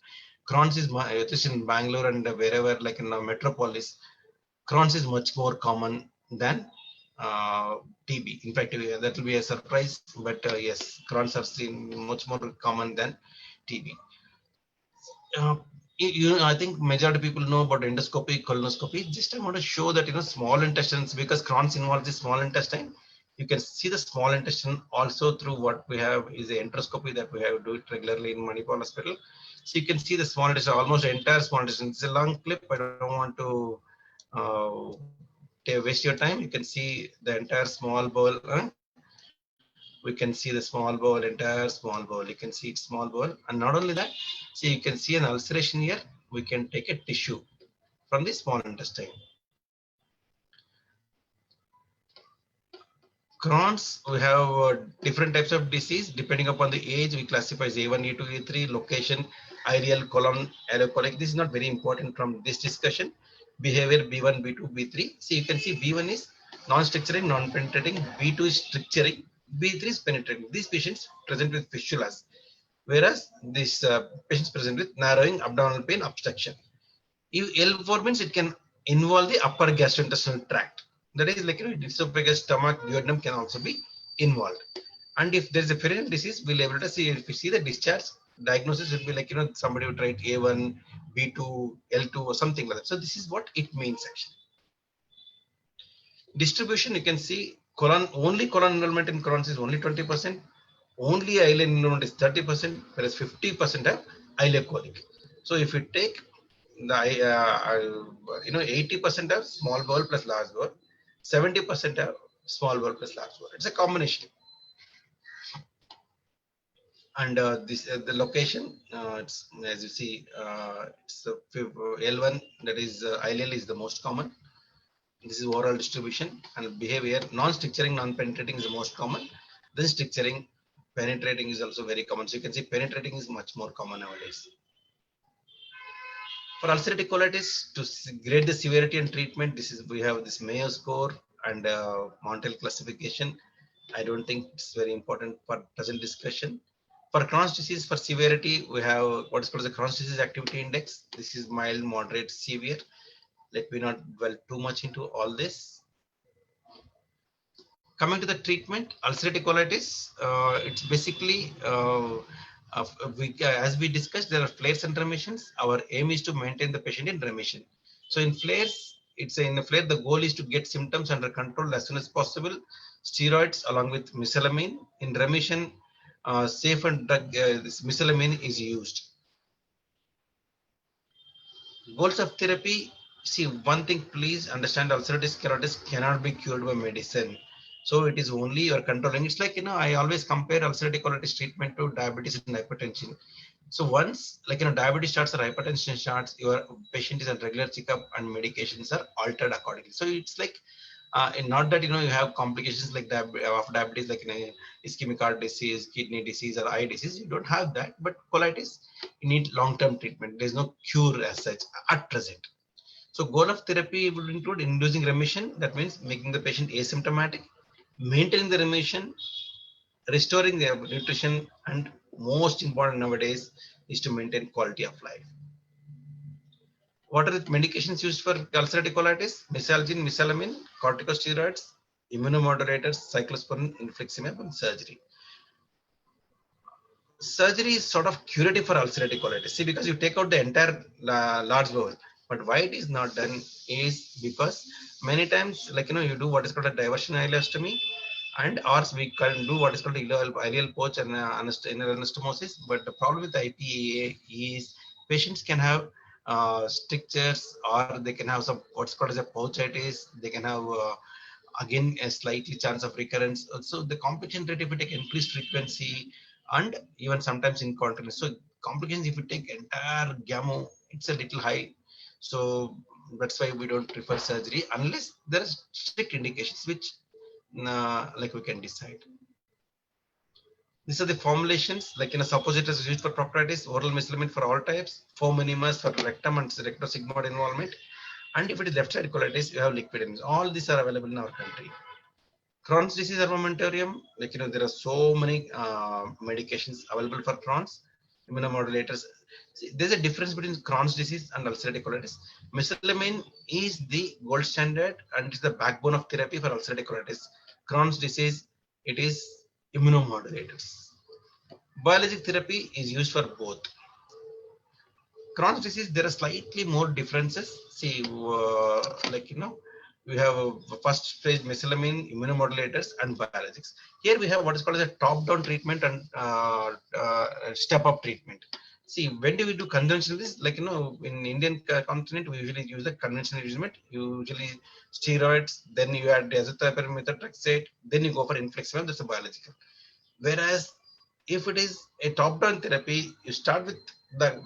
Crohn's is, at least in Bangalore and wherever, like in metropolis, Crohn's is much more common than TB. In fact, that will be a surprise, but yes, Crohn's are seen much more common than TB. I think majority of people know about endoscopy, colonoscopy. Just I want to show that small intestines, because Crohn's involves the small intestine. You can see the small intestine also through what we have is the enteroscopy that we have to do it regularly in Manipal Hospital. So you can see the small intestine, almost entire small intestine. It's a long clip. I don't want to waste your time. You can see the entire small bowel. We can see the small bowel, entire small bowel. You can see it's small bowel. And not only that, see, you can see an ulceration here. We can take a tissue from the small intestine. Crohn's, we have different types of disease. Depending upon the age, we classify as A1, A2, A3, location, aerial, colon, allocolic. This is not very important from this discussion. Behavior, B1, B2, B3. See, you can see B1 is non-structuring, non-penetrating. B2 is structuring. B3 is penetrating. These patients present with fistulas. whereas this patients present with narrowing abdominal pain obstruction. If L4 means it can involve the upper gastrointestinal tract. That is like, esophagus, stomach, duodenum can also be involved. And if there is a perineal disease, we'll be able to see, if we see the discharge, diagnosis will be like, somebody would write A1, B2, L2 or something like that. So this is what it means actually. Distribution, you can see only colon enrollment in Crohn's is only 20%, only ileal enrollment is 30%, whereas 50% have ileocolic. So if you take the 80% have small bowel plus large bowel, 70% have small bowel plus large bowel. It's a combination. And the location, it's, as you see, it's L1, that is ileal is the most common. This is overall distribution. And behavior, non-stricturing, non-penetrating is the most common. Then stricturing, penetrating is also very common. So you can see penetrating is much more common nowadays. For ulcerative colitis, to grade the severity and treatment, we have this Mayo score and Montel classification. I don't think it's very important for present discussion. For Crohn's disease, for severity, we have what is called the Crohn's disease activity index. This is mild, moderate, severe. Let me not dwell too much into all this. Coming to the treatment, ulcerative colitis, it's basically, as we discussed, there are flares and remissions. Our aim is to maintain the patient in remission. So in flares, in a flare, the goal is to get symptoms under control as soon as possible. Steroids along with mesalamine. In remission, safe and drug, this mesalamine is used. Goals of therapy. See, one thing, please understand, ulcerative colitis cannot be cured by medicine. So it is only you're controlling. It's like, I always compare ulcerative colitis treatment to diabetes and hypertension. So once, diabetes starts or hypertension starts, your patient is at regular checkup and medications are altered accordingly. So it's like, not that, you have complications like diabetes, like ischemic heart disease, kidney disease, or eye disease. You don't have that, but colitis, you need long-term treatment. There's no cure as such at present. So goal of therapy would include inducing remission. That means making the patient asymptomatic, maintaining the remission, restoring their nutrition, and most important nowadays is to maintain quality of life. What are the medications used for ulcerative colitis? Mesalgin, mesalamine, corticosteroids, immunomodulators, cyclosporin, infliximab, and surgery. Surgery is sort of curative for ulcerative colitis. See, because you take out the entire large bowel. But why it is not done is because many times, you do what is called a diversion ileostomy, and or we can do what is called ileal pouch and inner anastomosis. But the problem with IPA is patients can have strictures, or they can have some what's called as a pouchitis. They can have again a slightly chance of recurrence. So the complication rate, if you take increased frequency and even sometimes incontinence. So complications, if you take entire gamma, it's a little high. So that's why we don't prefer surgery unless there are strict indications which we can decide. These are the formulations, suppositories is used for proctitis, oral mesalamine for all types, foam enemas for rectum and rectosigmoid involvement. And if it is left side colitis, you have liquid enemas. All these are available in our country. Crohn's disease armamentarium, there are so many medications available for Crohn's, immunomodulators. See, there's a difference between Crohn's disease and ulcerative colitis. Mesalamine is the gold standard and is the backbone of therapy for ulcerative colitis. Crohn's disease, it is immunomodulators. Biologic therapy is used for both. Crohn's disease, there are slightly more differences. See, we have first phase mesalamine, immunomodulators, and biologics. Here we have what is called as a top-down treatment and step-up treatment. See, when do we do conventional this? In Indian continent, we usually use the conventional treatment, usually steroids, then you add azathioprine, methotrexate, then you go for infliximab, that's a biological. Whereas if it is a top-down therapy, you start with the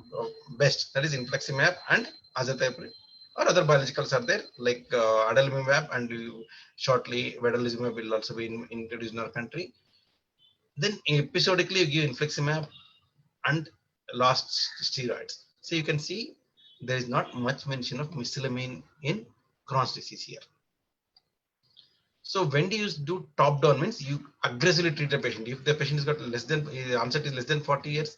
best, that is infliximab and azathioprine, or other biologicals are there like adalimumab, and shortly vedolizumab will also be introduced in our country. Then episodically you give infliximab and last steroids. So you can see there is not much mention of mesalamine in Crohn's disease here. So when do you do top down means you aggressively treat the patient. If the patient has got onset is less than 40 years,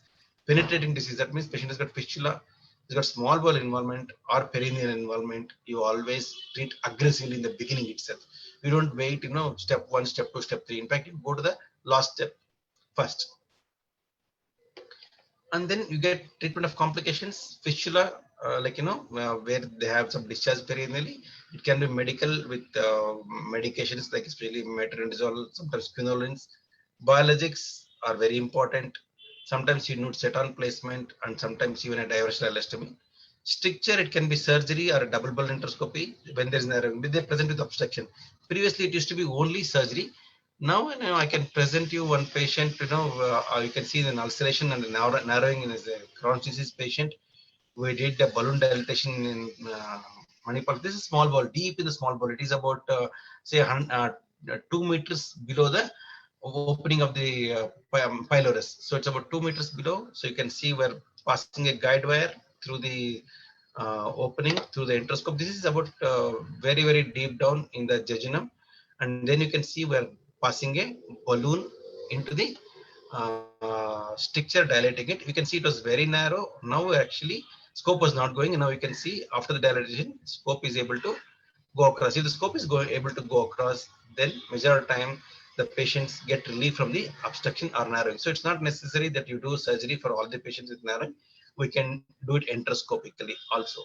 penetrating disease. That means patient has got fistula, has got small bowel involvement or perineal involvement. You always treat aggressively in the beginning itself. You don't wait, step 1, step 2, step 3. In fact, you go to the last step first. And then you get treatment of complications, fistula, where they have some discharge perineally. It can be medical with medications like especially metronidazole, sometimes quinolines. Biologics are very important. Sometimes you need set-on placement and sometimes even a diversional elastomy. Stricture, it can be surgery or a double ball endoscopy when there's narrowing, when they present with obstruction. Previously, it used to be only surgery. Now, I can present you one patient, you can see the ulceration and the narrowing in a Crohn's disease patient. We did a balloon dilatation in Manipal. This is small ball, deep in the small ball. It is about, say, 2 meters below the opening of the pylorus. So it's about 2 meters below. So you can see we're passing a guide wire through the opening through the endoscope. This is about very, very deep down in the jejunum. And then you can see we're passing a balloon into the stricture, dilating it. We can see it was very narrow. Now actually scope was not going, and now you can see after the dilatation, scope is able to go across. If the scope is able to go across, then major time the patients get relief from the obstruction or narrowing. So it's not necessary that you do surgery for all the patients with narrowing. We can do it endoscopically also.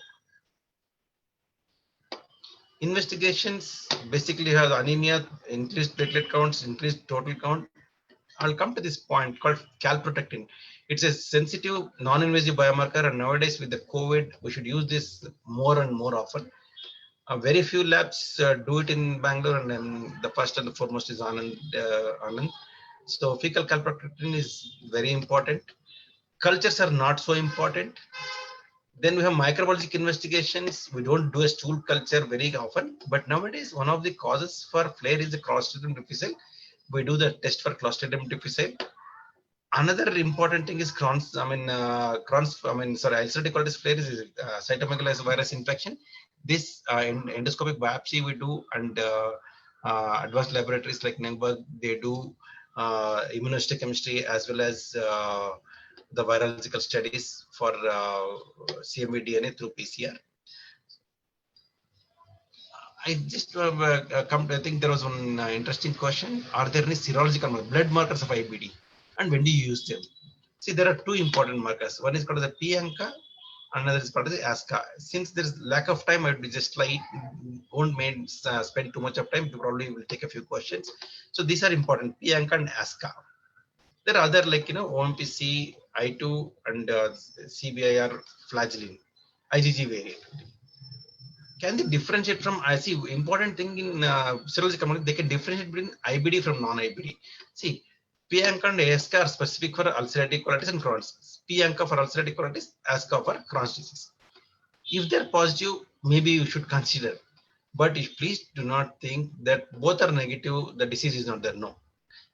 Investigations basically have anemia, increased platelet counts, increased total count. I'll come to this point called calprotectin. It's a sensitive, non-invasive biomarker, and nowadays with the COVID, we should use this more and more often. Very few labs do it in Bangalore, and then the first and the foremost is Anand. So fecal calprotectin is very important. Cultures are not so important. Then we have microbiologic investigations. We don't do a stool culture very often, but nowadays one of the causes for flare is the Clostridium difficile. We do the test for Clostridium difficile. Another important thing is ulcerative colitis flare is cytomegalovirus virus infection. This endoscopic biopsy we do, and advanced laboratories like Nuremberg, they do immunohistochemistry as well as the virological studies for CMV DNA through PCR. I just I think there was one interesting question. Are there any serological blood markers of IBD? And when do you use them? See, there are two important markers. One is called the p-ANCA, another is called the ASCA. Since there's lack of time, I would be just like, won't spend too much of time. You probably will take a few questions. So these are important, p-ANCA and ASCA. There are other like, OMPC, I2 and CBIR flagellin, IgG variant. Can they differentiate from, I see important thing in serological markers, they can differentiate between IBD from non-IBD. See, p-ANCA and ASCA are specific for ulcerative colitis and Crohn's. p-ANCA for ulcerative colitis, ASCA for Crohn's disease. If they're positive, maybe you should consider. But please do not think that both are negative, the disease is not there. No.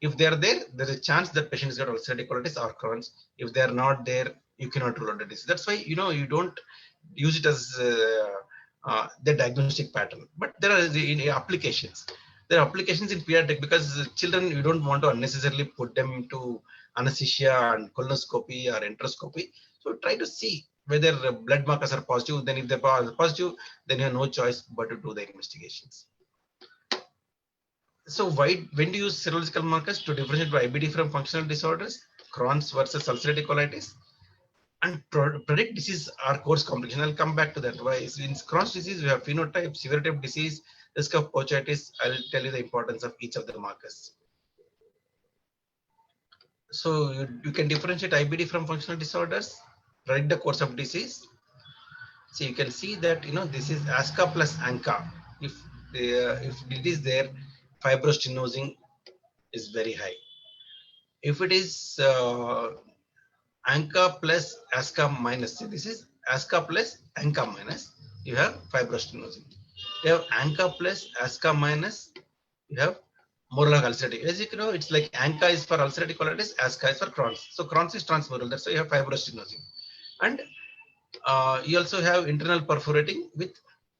If they are there, there's a chance that patient has got ulcerative colitis or Crohn's. If they are not there, you cannot rule out the disease. That's why, you don't use it as the diagnostic pattern. But there are the applications. There are applications in pediatric because children, you don't want to unnecessarily put them into anesthesia and colonoscopy or enteroscopy. So try to see whether blood markers are positive. Then if they're positive, then you have no choice but to do the investigations. So when do you use serological markers to differentiate IBD from functional disorders, Crohn's versus ulcerative colitis, and predict disease or course complication? I'll come back to that. Why in Crohn's disease we have phenotype, severity of disease, risk of pouchitis. I'll tell you the importance of each of the markers. So you can differentiate IBD from functional disorders, predict the course of disease. So you can see that this is ASCA plus ANCA. If it is there, fibrostenosing is very high. If it is ANCA plus ASCA minus, see, this is ASCA plus ANCA minus, you have fibrostenosing. You have ANCA plus ASCA minus, you have more like ulcerative. As you know, it's like ANCA is for ulcerative colitis, ASCA is for Crohn's. So Crohn's is transmural, that's why you have fibrostenosing. And you also have internal perforating with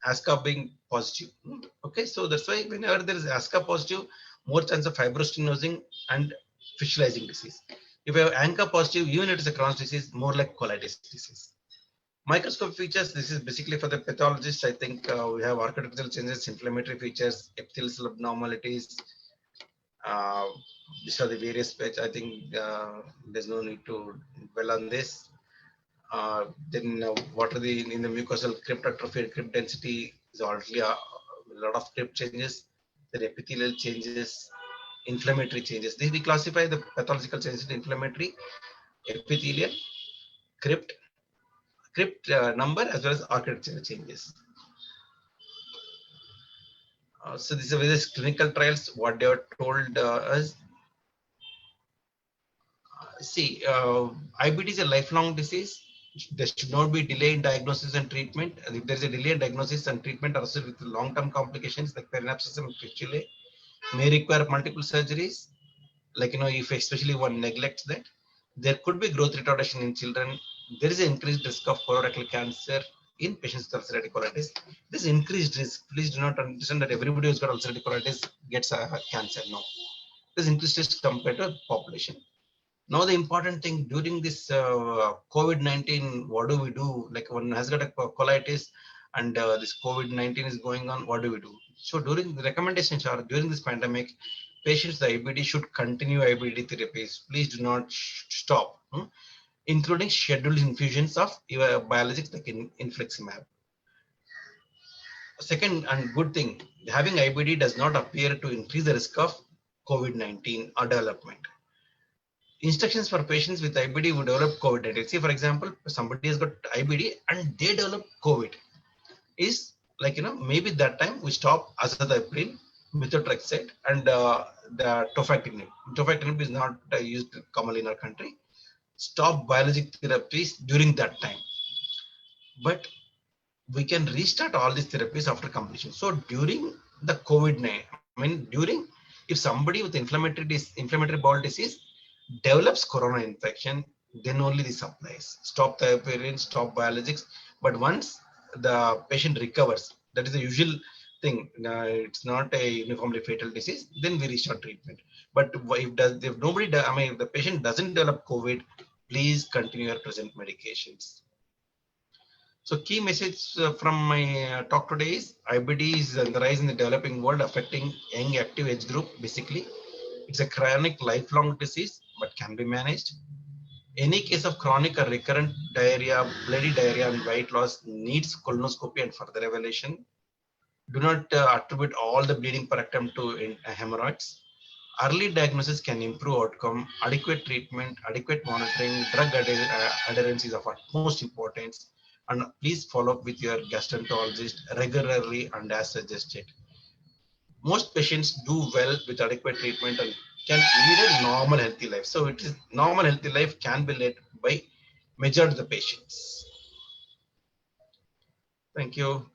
ASCA being positive. Okay, so that's why whenever there is ASCA positive, more chance of fibrostenosing and fistulizing disease. If you have ANCA positive, even if it is a Crohn's disease, more like colitis disease. Microscope features, this is basically for the pathologist. I think we have architectural changes, inflammatory features, epithelial cell abnormalities. Uh, these are the various page. I think there's no need to dwell on this. Then what are the in the mucosal crypt atrophy, crypt density is already a lot of crypt changes, the epithelial changes, inflammatory changes. We classify the pathological changes into inflammatory, epithelial, crypt, number as well as architectural changes. So these are various clinical trials. What they are told us. See, IBD is a lifelong disease. There should not be delay in diagnosis and treatment. And if there is a delay in diagnosis and treatment associated with long-term complications like perinephritis and fistulae, may require multiple surgeries. Like, if especially one neglects that, there could be growth retardation in children. There is an increased risk of colorectal cancer in patients with ulcerative colitis. This increased risk, please do not understand that everybody who's got ulcerative colitis gets a cancer. No, this increased risk compared to population. Now, the important thing during this COVID-19, what do we do? Like one has got a colitis and this COVID-19 is going on, what do we do? So during the recommendations are during this pandemic, patients with IBD should continue IBD therapies. Please do not stop, including scheduled infusions of biologics like infliximab. Second and good thing, having IBD does not appear to increase the risk of COVID-19 or development. Instructions for patients with IBD who develop COVID-19. See, for example, somebody has got IBD and they develop COVID. Is like, maybe that time we stop azathioprine, methotrexate, and the tofagtinib. Tofagtinib is not used commonly in our country. Stop biologic therapies during that time. But we can restart all these therapies after completion. So during the COVID-19, if somebody with inflammatory bowel disease develops corona infection, then only this applies. Stop thiopurine, stop biologics. But once the patient recovers, that is the usual thing. It's not a uniformly fatal disease. Then we restart treatment. But if nobody, if the patient doesn't develop COVID, please continue your present medications. So key message from my talk today is IBD is on the rise in the developing world, affecting young active age group. Basically, it's a chronic lifelong disease, but can be managed. Any case of chronic or recurrent diarrhea, bloody diarrhea and weight loss needs colonoscopy and further evaluation. Do not attribute all the bleeding per rectum to hemorrhoids. Early diagnosis can improve outcome. Adequate treatment, adequate monitoring, drug adherence is of utmost importance. And please follow up with your gastroenterologist regularly and as suggested. Most patients do well with adequate treatment and can lead a normal healthy life. So it is normal healthy life can be led by majority of the patients. Thank you.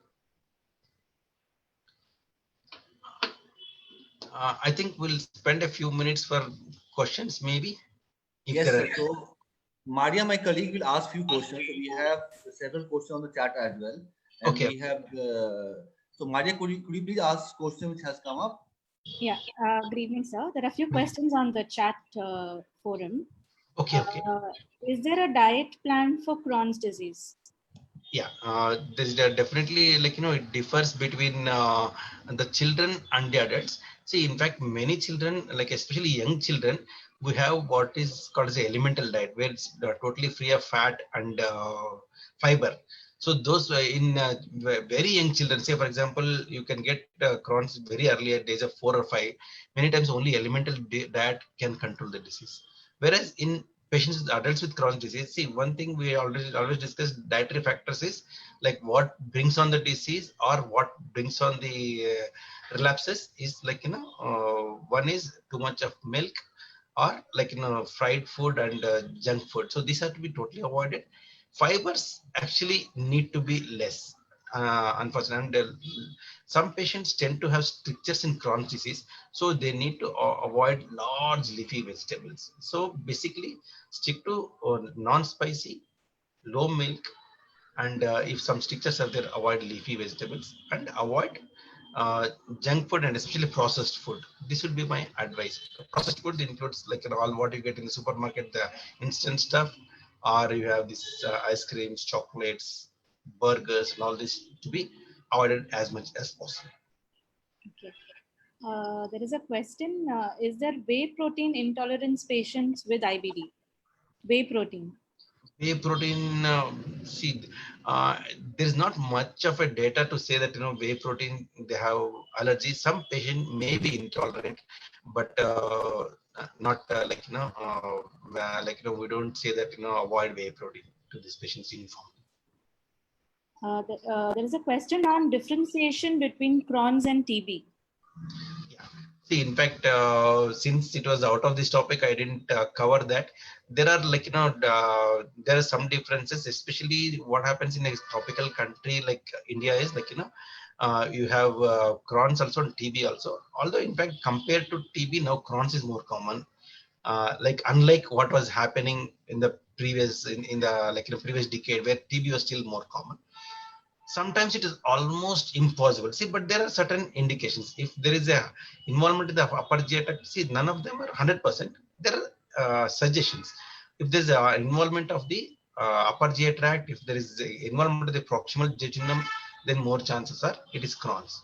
I think we'll spend a few minutes for questions, maybe. Yes, sir. So Maria, my colleague, will ask few questions. So we have several questions on the chat as well. And okay. We have so Maria, could you please ask question which has come up? Yeah. Good evening, sir. There are a few questions on the chat forum. Okay. Is there a diet plan for Crohn's disease? Yeah, there's definitely it differs between the children and the adults. See, in fact, many children, like especially young children, we have what is called as an elemental diet, where it's totally free of fat and fiber. So those in very young children, say for example, you can get Crohn's very early at age of 4 or 5. Many times only elemental diet can control the disease. Whereas in patients with adults with Crohn's disease, see, one thing we always discuss dietary factors is like what brings on the disease or what brings on the relapses is one is too much of milk or fried food and junk food. So these have to be totally avoided. Fibers actually need to be less. Unfortunately, some patients tend to have strictures in Crohn's disease, so they need to avoid large leafy vegetables. So basically, stick to non-spicy, low milk, and if some strictures are there, avoid leafy vegetables and avoid junk food and especially processed food. This would be my advice. Processed food includes like all what you get in the supermarket, the instant stuff, or you have this ice creams, chocolates, burgers, and all this to be avoided as much as possible. Okay. There is a question. Is there whey protein intolerance patients with IBD? Whey protein. Whey protein, see, there is not much of a data to say that whey protein they have allergy. Some patient may be intolerant, but not we don't say that avoid whey protein to this patient's uniform. There is a question on differentiation between Crohn's and TB. Yeah. See, in fact, since it was out of this topic, I didn't cover that. There are there are some differences, especially what happens in a tropical country like India is you have Crohn's also and TB also. Although in fact, compared to TB, now Crohn's is more common. Unlike what was happening in the previous previous decade where TB was still more common. Sometimes it is almost impossible. See, but there are certain indications. If there is a involvement in the upper GI tract, see, none of them are 100%. There are suggestions. If there's involvement of the upper GI tract, if there is involvement of the proximal jejunum, then more chances are it is Crohn's.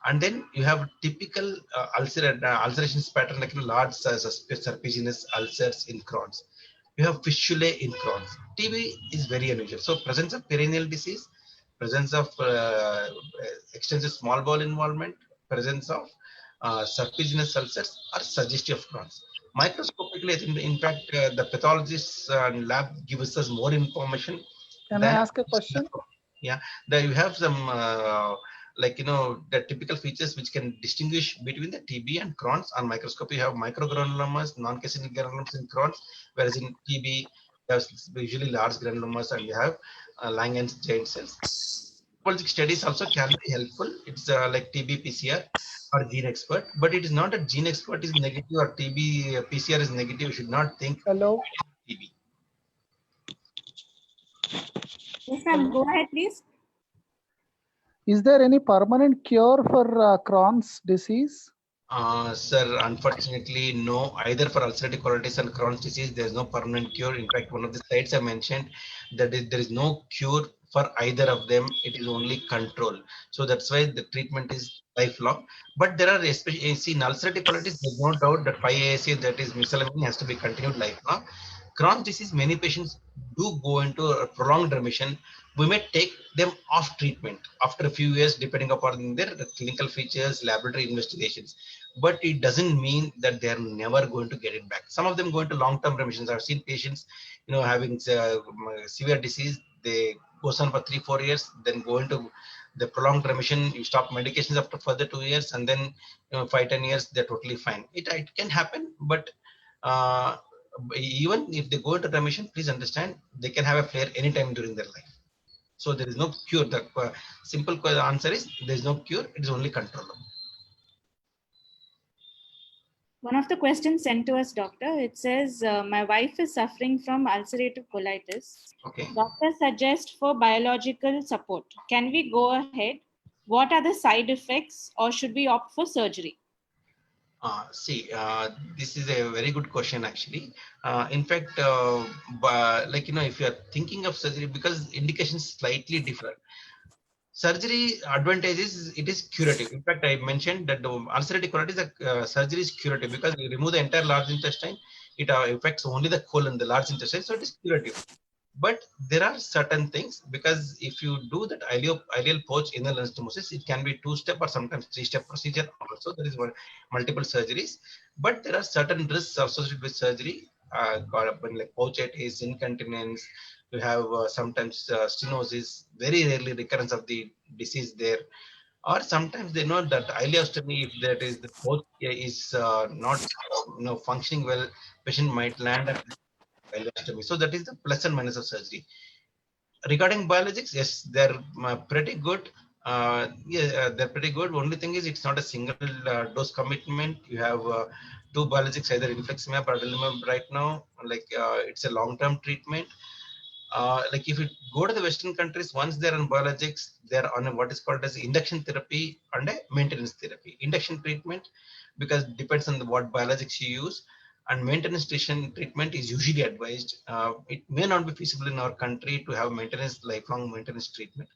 And then you have typical ulceration pattern like large serpiginous ulcers in Crohn's. You have fistulae in Crohn's. TB is very unusual. So presence of perennial disease, presence of extensive small bowel involvement, presence of serpiginous ulcers are suggestive of Crohn's. Microscopically, I think in fact the pathologists and lab gives us more information. Can I ask a question? Yeah, there you have some the typical features which can distinguish between the TB and Crohn's. On microscopy, you have microgranulomas, non-caseinous granulomas in Crohn's, whereas in TB, there's usually large granulomas and you have Langerhans giant cells. Pathologic studies also can be helpful. It's like TB PCR or gene expert, but it is not that gene expert is negative or TB PCR is negative. You should not think Hello. TB. Yes, ma'am. Go ahead, please. Is there any permanent cure for Crohn's disease? Sir, unfortunately, no. Either for ulcerative colitis and Crohn's disease, there is no permanent cure. In fact, one of the slides I mentioned that there is no cure for either of them. It is only control. So that's why the treatment is lifelong. But there are, especially in ulcerative colitis, there's no doubt that 5-ASA, that is mesalamine, has to be continued lifelong. Crohn's disease, many patients do go into a prolonged remission. We may take them off treatment after a few years, depending upon their clinical features, laboratory investigations. But it doesn't mean that they are never going to get it back. Some of them go into long-term remissions. I've seen patients, having severe disease. They go on for 3-4 years, then go into the prolonged remission. You stop medications after further 2 years, and then 5-10 years they're totally fine. It can happen, but even if they go into remission, please understand they can have a flare anytime during their life. So there is no cure. The simple answer is there is no cure. It is only controllable. One of the questions sent to us, doctor, it says, my wife is suffering from ulcerative colitis. Okay. Doctor suggests for biological support. Can we go ahead? What are the side effects, or should we opt for surgery? This is a very good question actually. In fact, if you are thinking of surgery, because indications slightly different. Surgery advantage is it is curative. In fact, I mentioned that the ulcerative colitis surgery is curative because you remove the entire large intestine. It affects only the colon, the large intestine, so it is curative. But there are certain things, because if you do that ileal pouch inner anastomosis, it can be 2-step or sometimes 3-step procedure also. There is multiple surgeries, but there are certain risks associated with surgery. Like pouchitis, incontinence, you have sometimes stenosis, very rarely recurrence of the disease there. Or sometimes they know that ileostomy, if that is the pouch is not functioning well, patient might land at ileostomy. So that is the plus and minus of surgery. Regarding biologics, yes, they're pretty good. They're pretty good. Only thing is it's not a single dose commitment. You have 2 biologics, either infliximab or adalimumab right now. It's a long-term treatment. like if you go to the Western countries, once they're on biologics, they're on what is called as induction therapy and a maintenance therapy. Induction treatment, because it depends on what biologics you use, and maintenance treatment is usually advised. It may not be feasible in our country to have maintenance, lifelong maintenance treatment.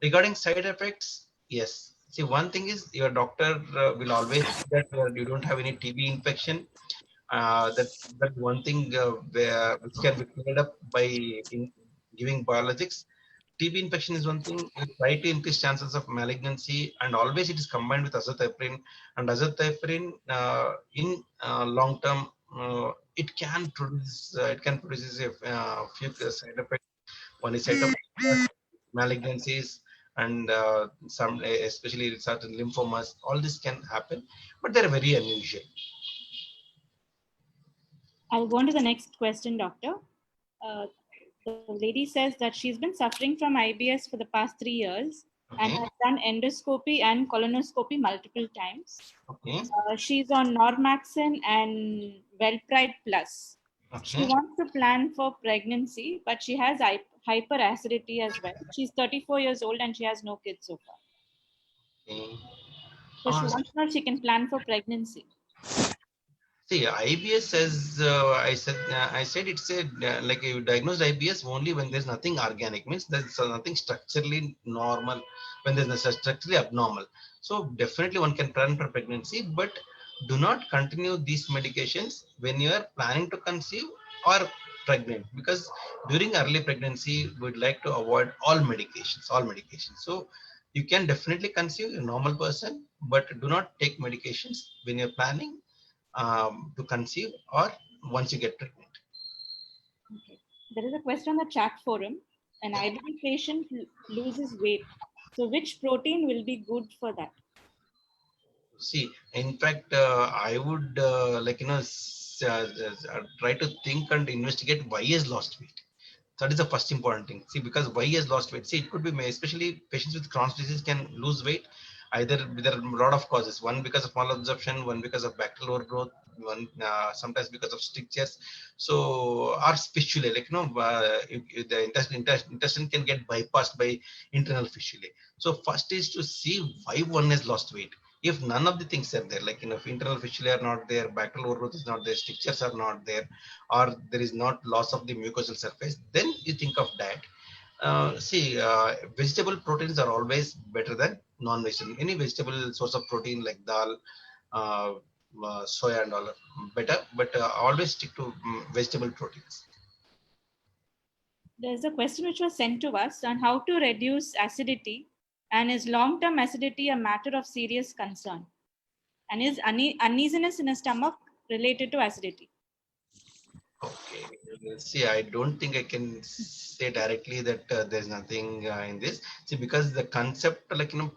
Regarding side effects, yes. See, one thing is your doctor will always see that you don't have any TB infection. That one thing which can be cleared up by giving biologics. TB infection is one thing. You try to increase chances of malignancy, and always it is combined with azathioprine. And azathioprine in long term, it can produce a few side effects. One is cytopenia, malignancies, and some especially certain lymphomas. All this can happen, but they're very unusual. I'll go on to the next question, doctor. The lady says that she's been suffering from IBS for the past 3 years and Okay. has done endoscopy and colonoscopy multiple times. Okay. She's on Normaxin and Velpride Plus. She Okay. wants to plan for pregnancy, but she has hyperacidity as well. She's 34 years old and she has no kids so far. Okay. So she wants to know if she can plan for pregnancy. See, IBS, as I said it's a like you diagnosed IBS only when there's nothing organic, means there's nothing structurally normal, when there's nothing structurally abnormal. So definitely one can plan for pregnancy, but do not continue these medications when you are planning to conceive or pregnant, because during early pregnancy we'd like to avoid all medications. So you can definitely conceive a normal person, but do not take medications when you're planning to conceive or once you get pregnant. Okay. There is a question on the chat forum. An IBD patient loses weight. So which protein will be good for that? See, in fact, I would try to think and investigate why he has lost weight. That is the first important thing. See, because why he has lost weight. See, it could be especially patients with Crohn's disease can lose weight. Either there are a lot of causes. One because of malabsorption, one because of bacterial overgrowth, one sometimes because of strictures. So, or fistulae, the intestine can get bypassed by internal fistulae. So, first is to see why one has lost weight. If none of the things are there, like if internal fistulae are not there, bacterial overgrowth is not there, strictures are not there, or there is not loss of the mucosal surface, then you think of that. Vegetable proteins are always better than non-vegetable. Any vegetable source of protein like dal, soya and all are better, but always stick to vegetable proteins. There's a question which was sent to us on how to reduce acidity, and is long-term acidity a matter of serious concern? And is uneasiness in the stomach related to acidity? Okay. See, I don't think I can say directly that there's nothing in this. See, because the concept,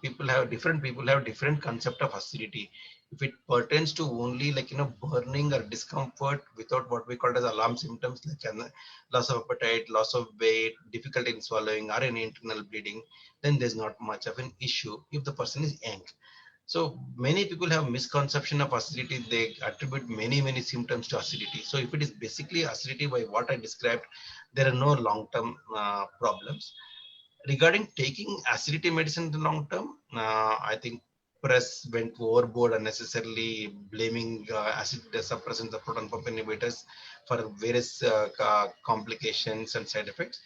people have different concept of acidity. If it pertains to only burning or discomfort without what we call as alarm symptoms like loss of appetite, loss of weight, difficulty in swallowing, or any internal bleeding, then there's not much of an issue if the person is young. So many people have misconception of acidity. They attribute many symptoms to acidity. So if it is basically acidity by what I described, there are no long-term problems. Regarding taking acidity medicine in the long term, I think press went overboard unnecessarily, blaming acid suppressants, the proton pump inhibitors for various complications and side effects.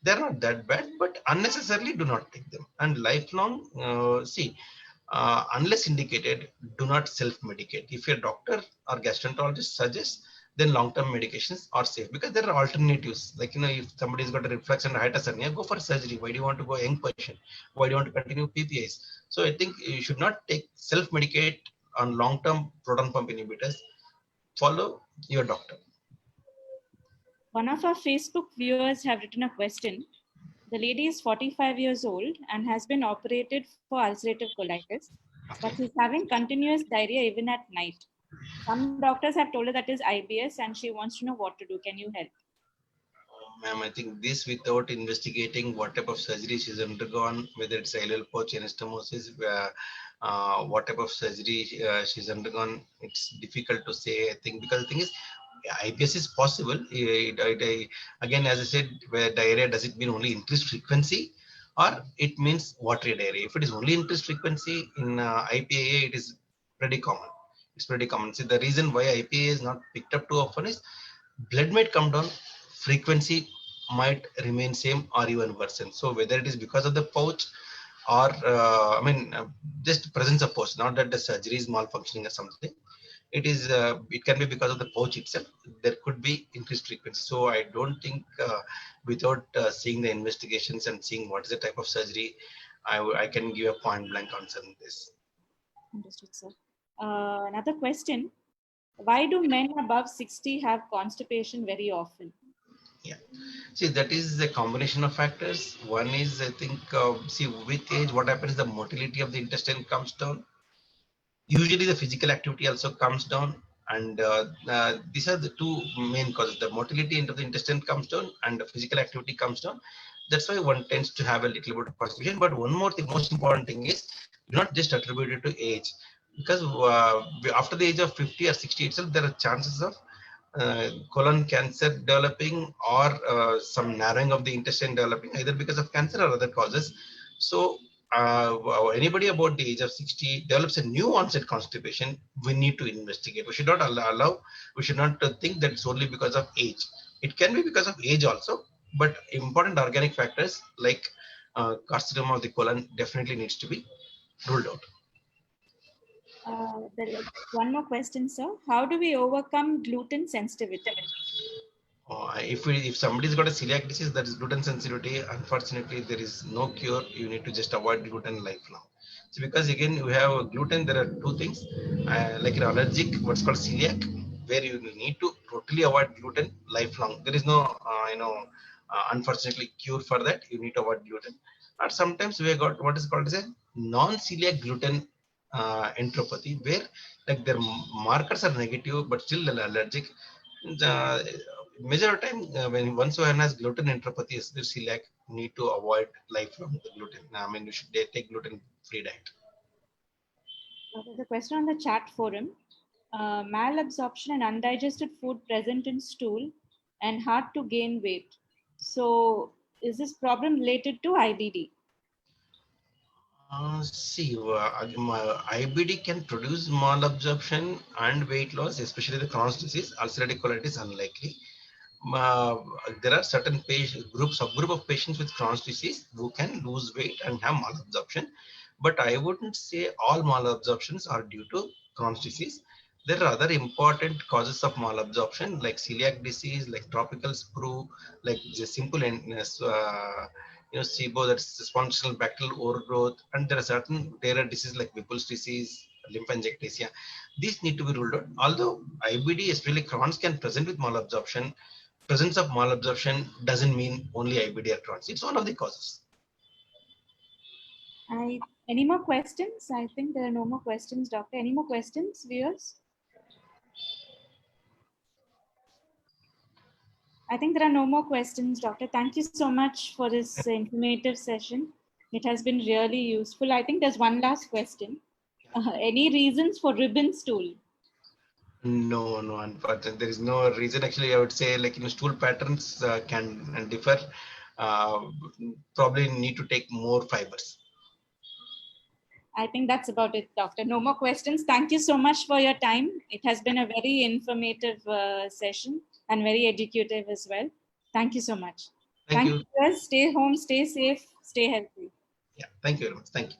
They're not that bad, but unnecessarily do not take them. And lifelong, unless indicated, do not self-medicate. If your doctor or gastroenterologist suggests, then long-term medications are safe, because there are alternatives. Like, if somebody's got a reflux and hiatus hernia, go for surgery. Why do you want to go young patient? Why do you want to continue PPIs? So I think you should not take self-medicate on long-term proton pump inhibitors. Follow your doctor. One of our Facebook viewers have written a question. The lady is 45 years old and has been operated for ulcerative colitis, but she's having continuous diarrhea even at night. Some doctors have told her that is IBS and she wants to know what to do. Can you help? Ma'am, I think this, without investigating what type of surgery she's undergone, whether it's ileal pouch anastomosis, what type of surgery she's undergone, it's difficult to say. I think, because the thing is, IBS is possible. Again, as I said, where diarrhea, does it mean only increased frequency, or it means watery diarrhea? If it is only increased frequency in IPAA, it is pretty common. It's pretty common. See, the reason why IPAA is not picked up too often is blood might come down, frequency might remain same or even worsen. So whether it is because of the pouch or just presence of pouch, not that the surgery is malfunctioning or something. It can be because of the pouch itself. There could be increased frequency. So I don't think without seeing the investigations and seeing what is the type of surgery, I can give a point blank answer on this. Understood, sir. Another question. Why do men above 60 have constipation very often? Yeah, see, that is a combination of factors. One is, I think, see, with age, what happens, the motility of the intestine comes down. Usually the physical activity also comes down, and these are the two main causes. The motility into the intestine comes down and the physical activity comes down. That's why one tends to have a little bit of constipation. But one more thing, most important thing is, do not just attribute it to age, because after the age of 50 or 60 itself, there are chances of colon cancer developing, or some narrowing of the intestine developing, either because of cancer or other causes. So anybody about the age of 60 develops a new onset constipation, we need to investigate. We should not we should not think that it's only because of age. It can be because of age also, but important organic factors like carcinoma of the colon definitely needs to be ruled out. There is one more question, sir. How do we overcome gluten sensitivity? If somebody's got a celiac disease, that is gluten sensitivity, unfortunately there is no cure. You need to just avoid gluten lifelong. So because again you have gluten, there are two things, like an allergic, what's called celiac, where you need to totally avoid gluten lifelong. There is no unfortunately cure for that. You need to avoid gluten. Or sometimes we have got what is called as a non-celiac gluten enteropathy, where like their markers are negative but still they're allergic. The major time when once one has gluten enteropathy, is the celiac, need to avoid lifelong the gluten. You should take gluten free diet. There's a question on the chat forum. Malabsorption and undigested food present in stool and hard to gain weight. So is this problem related to IBD? IBD can produce malabsorption and weight loss, especially the Crohn's disease. Ulcerative colitis unlikely. There are certain subgroup of patients with Crohn's disease who can lose weight and have malabsorption, but I wouldn't say all malabsorptions are due to Crohn's disease. There are other important causes of malabsorption like celiac disease, like tropical sprue, like the simple SIBO, that's spontaneous bacterial overgrowth, and there are certain rare diseases like Whipple's disease, lymphangiectasia. These need to be ruled out. Although IBD, especially Crohn's, can present with malabsorption, presence of malabsorption doesn't mean only IBD or Crohn's. It's one of the causes. Any more questions? I think there are no more questions, doctor. Any more questions, viewers? I think there are no more questions, doctor. Thank you so much for this informative session. It has been really useful. I think there's one last question. Any reasons for ribbon stool? No, unfortunately, there is no reason. Actually, I would say stool patterns can differ. Probably need to take more fibers. I think that's about it, doctor. No more questions. Thank you so much for your time. It has been a very informative session and very educative as well. Thank you so much. Thank you. Stay home, stay safe, stay healthy. Yeah, thank you very much. Thank you.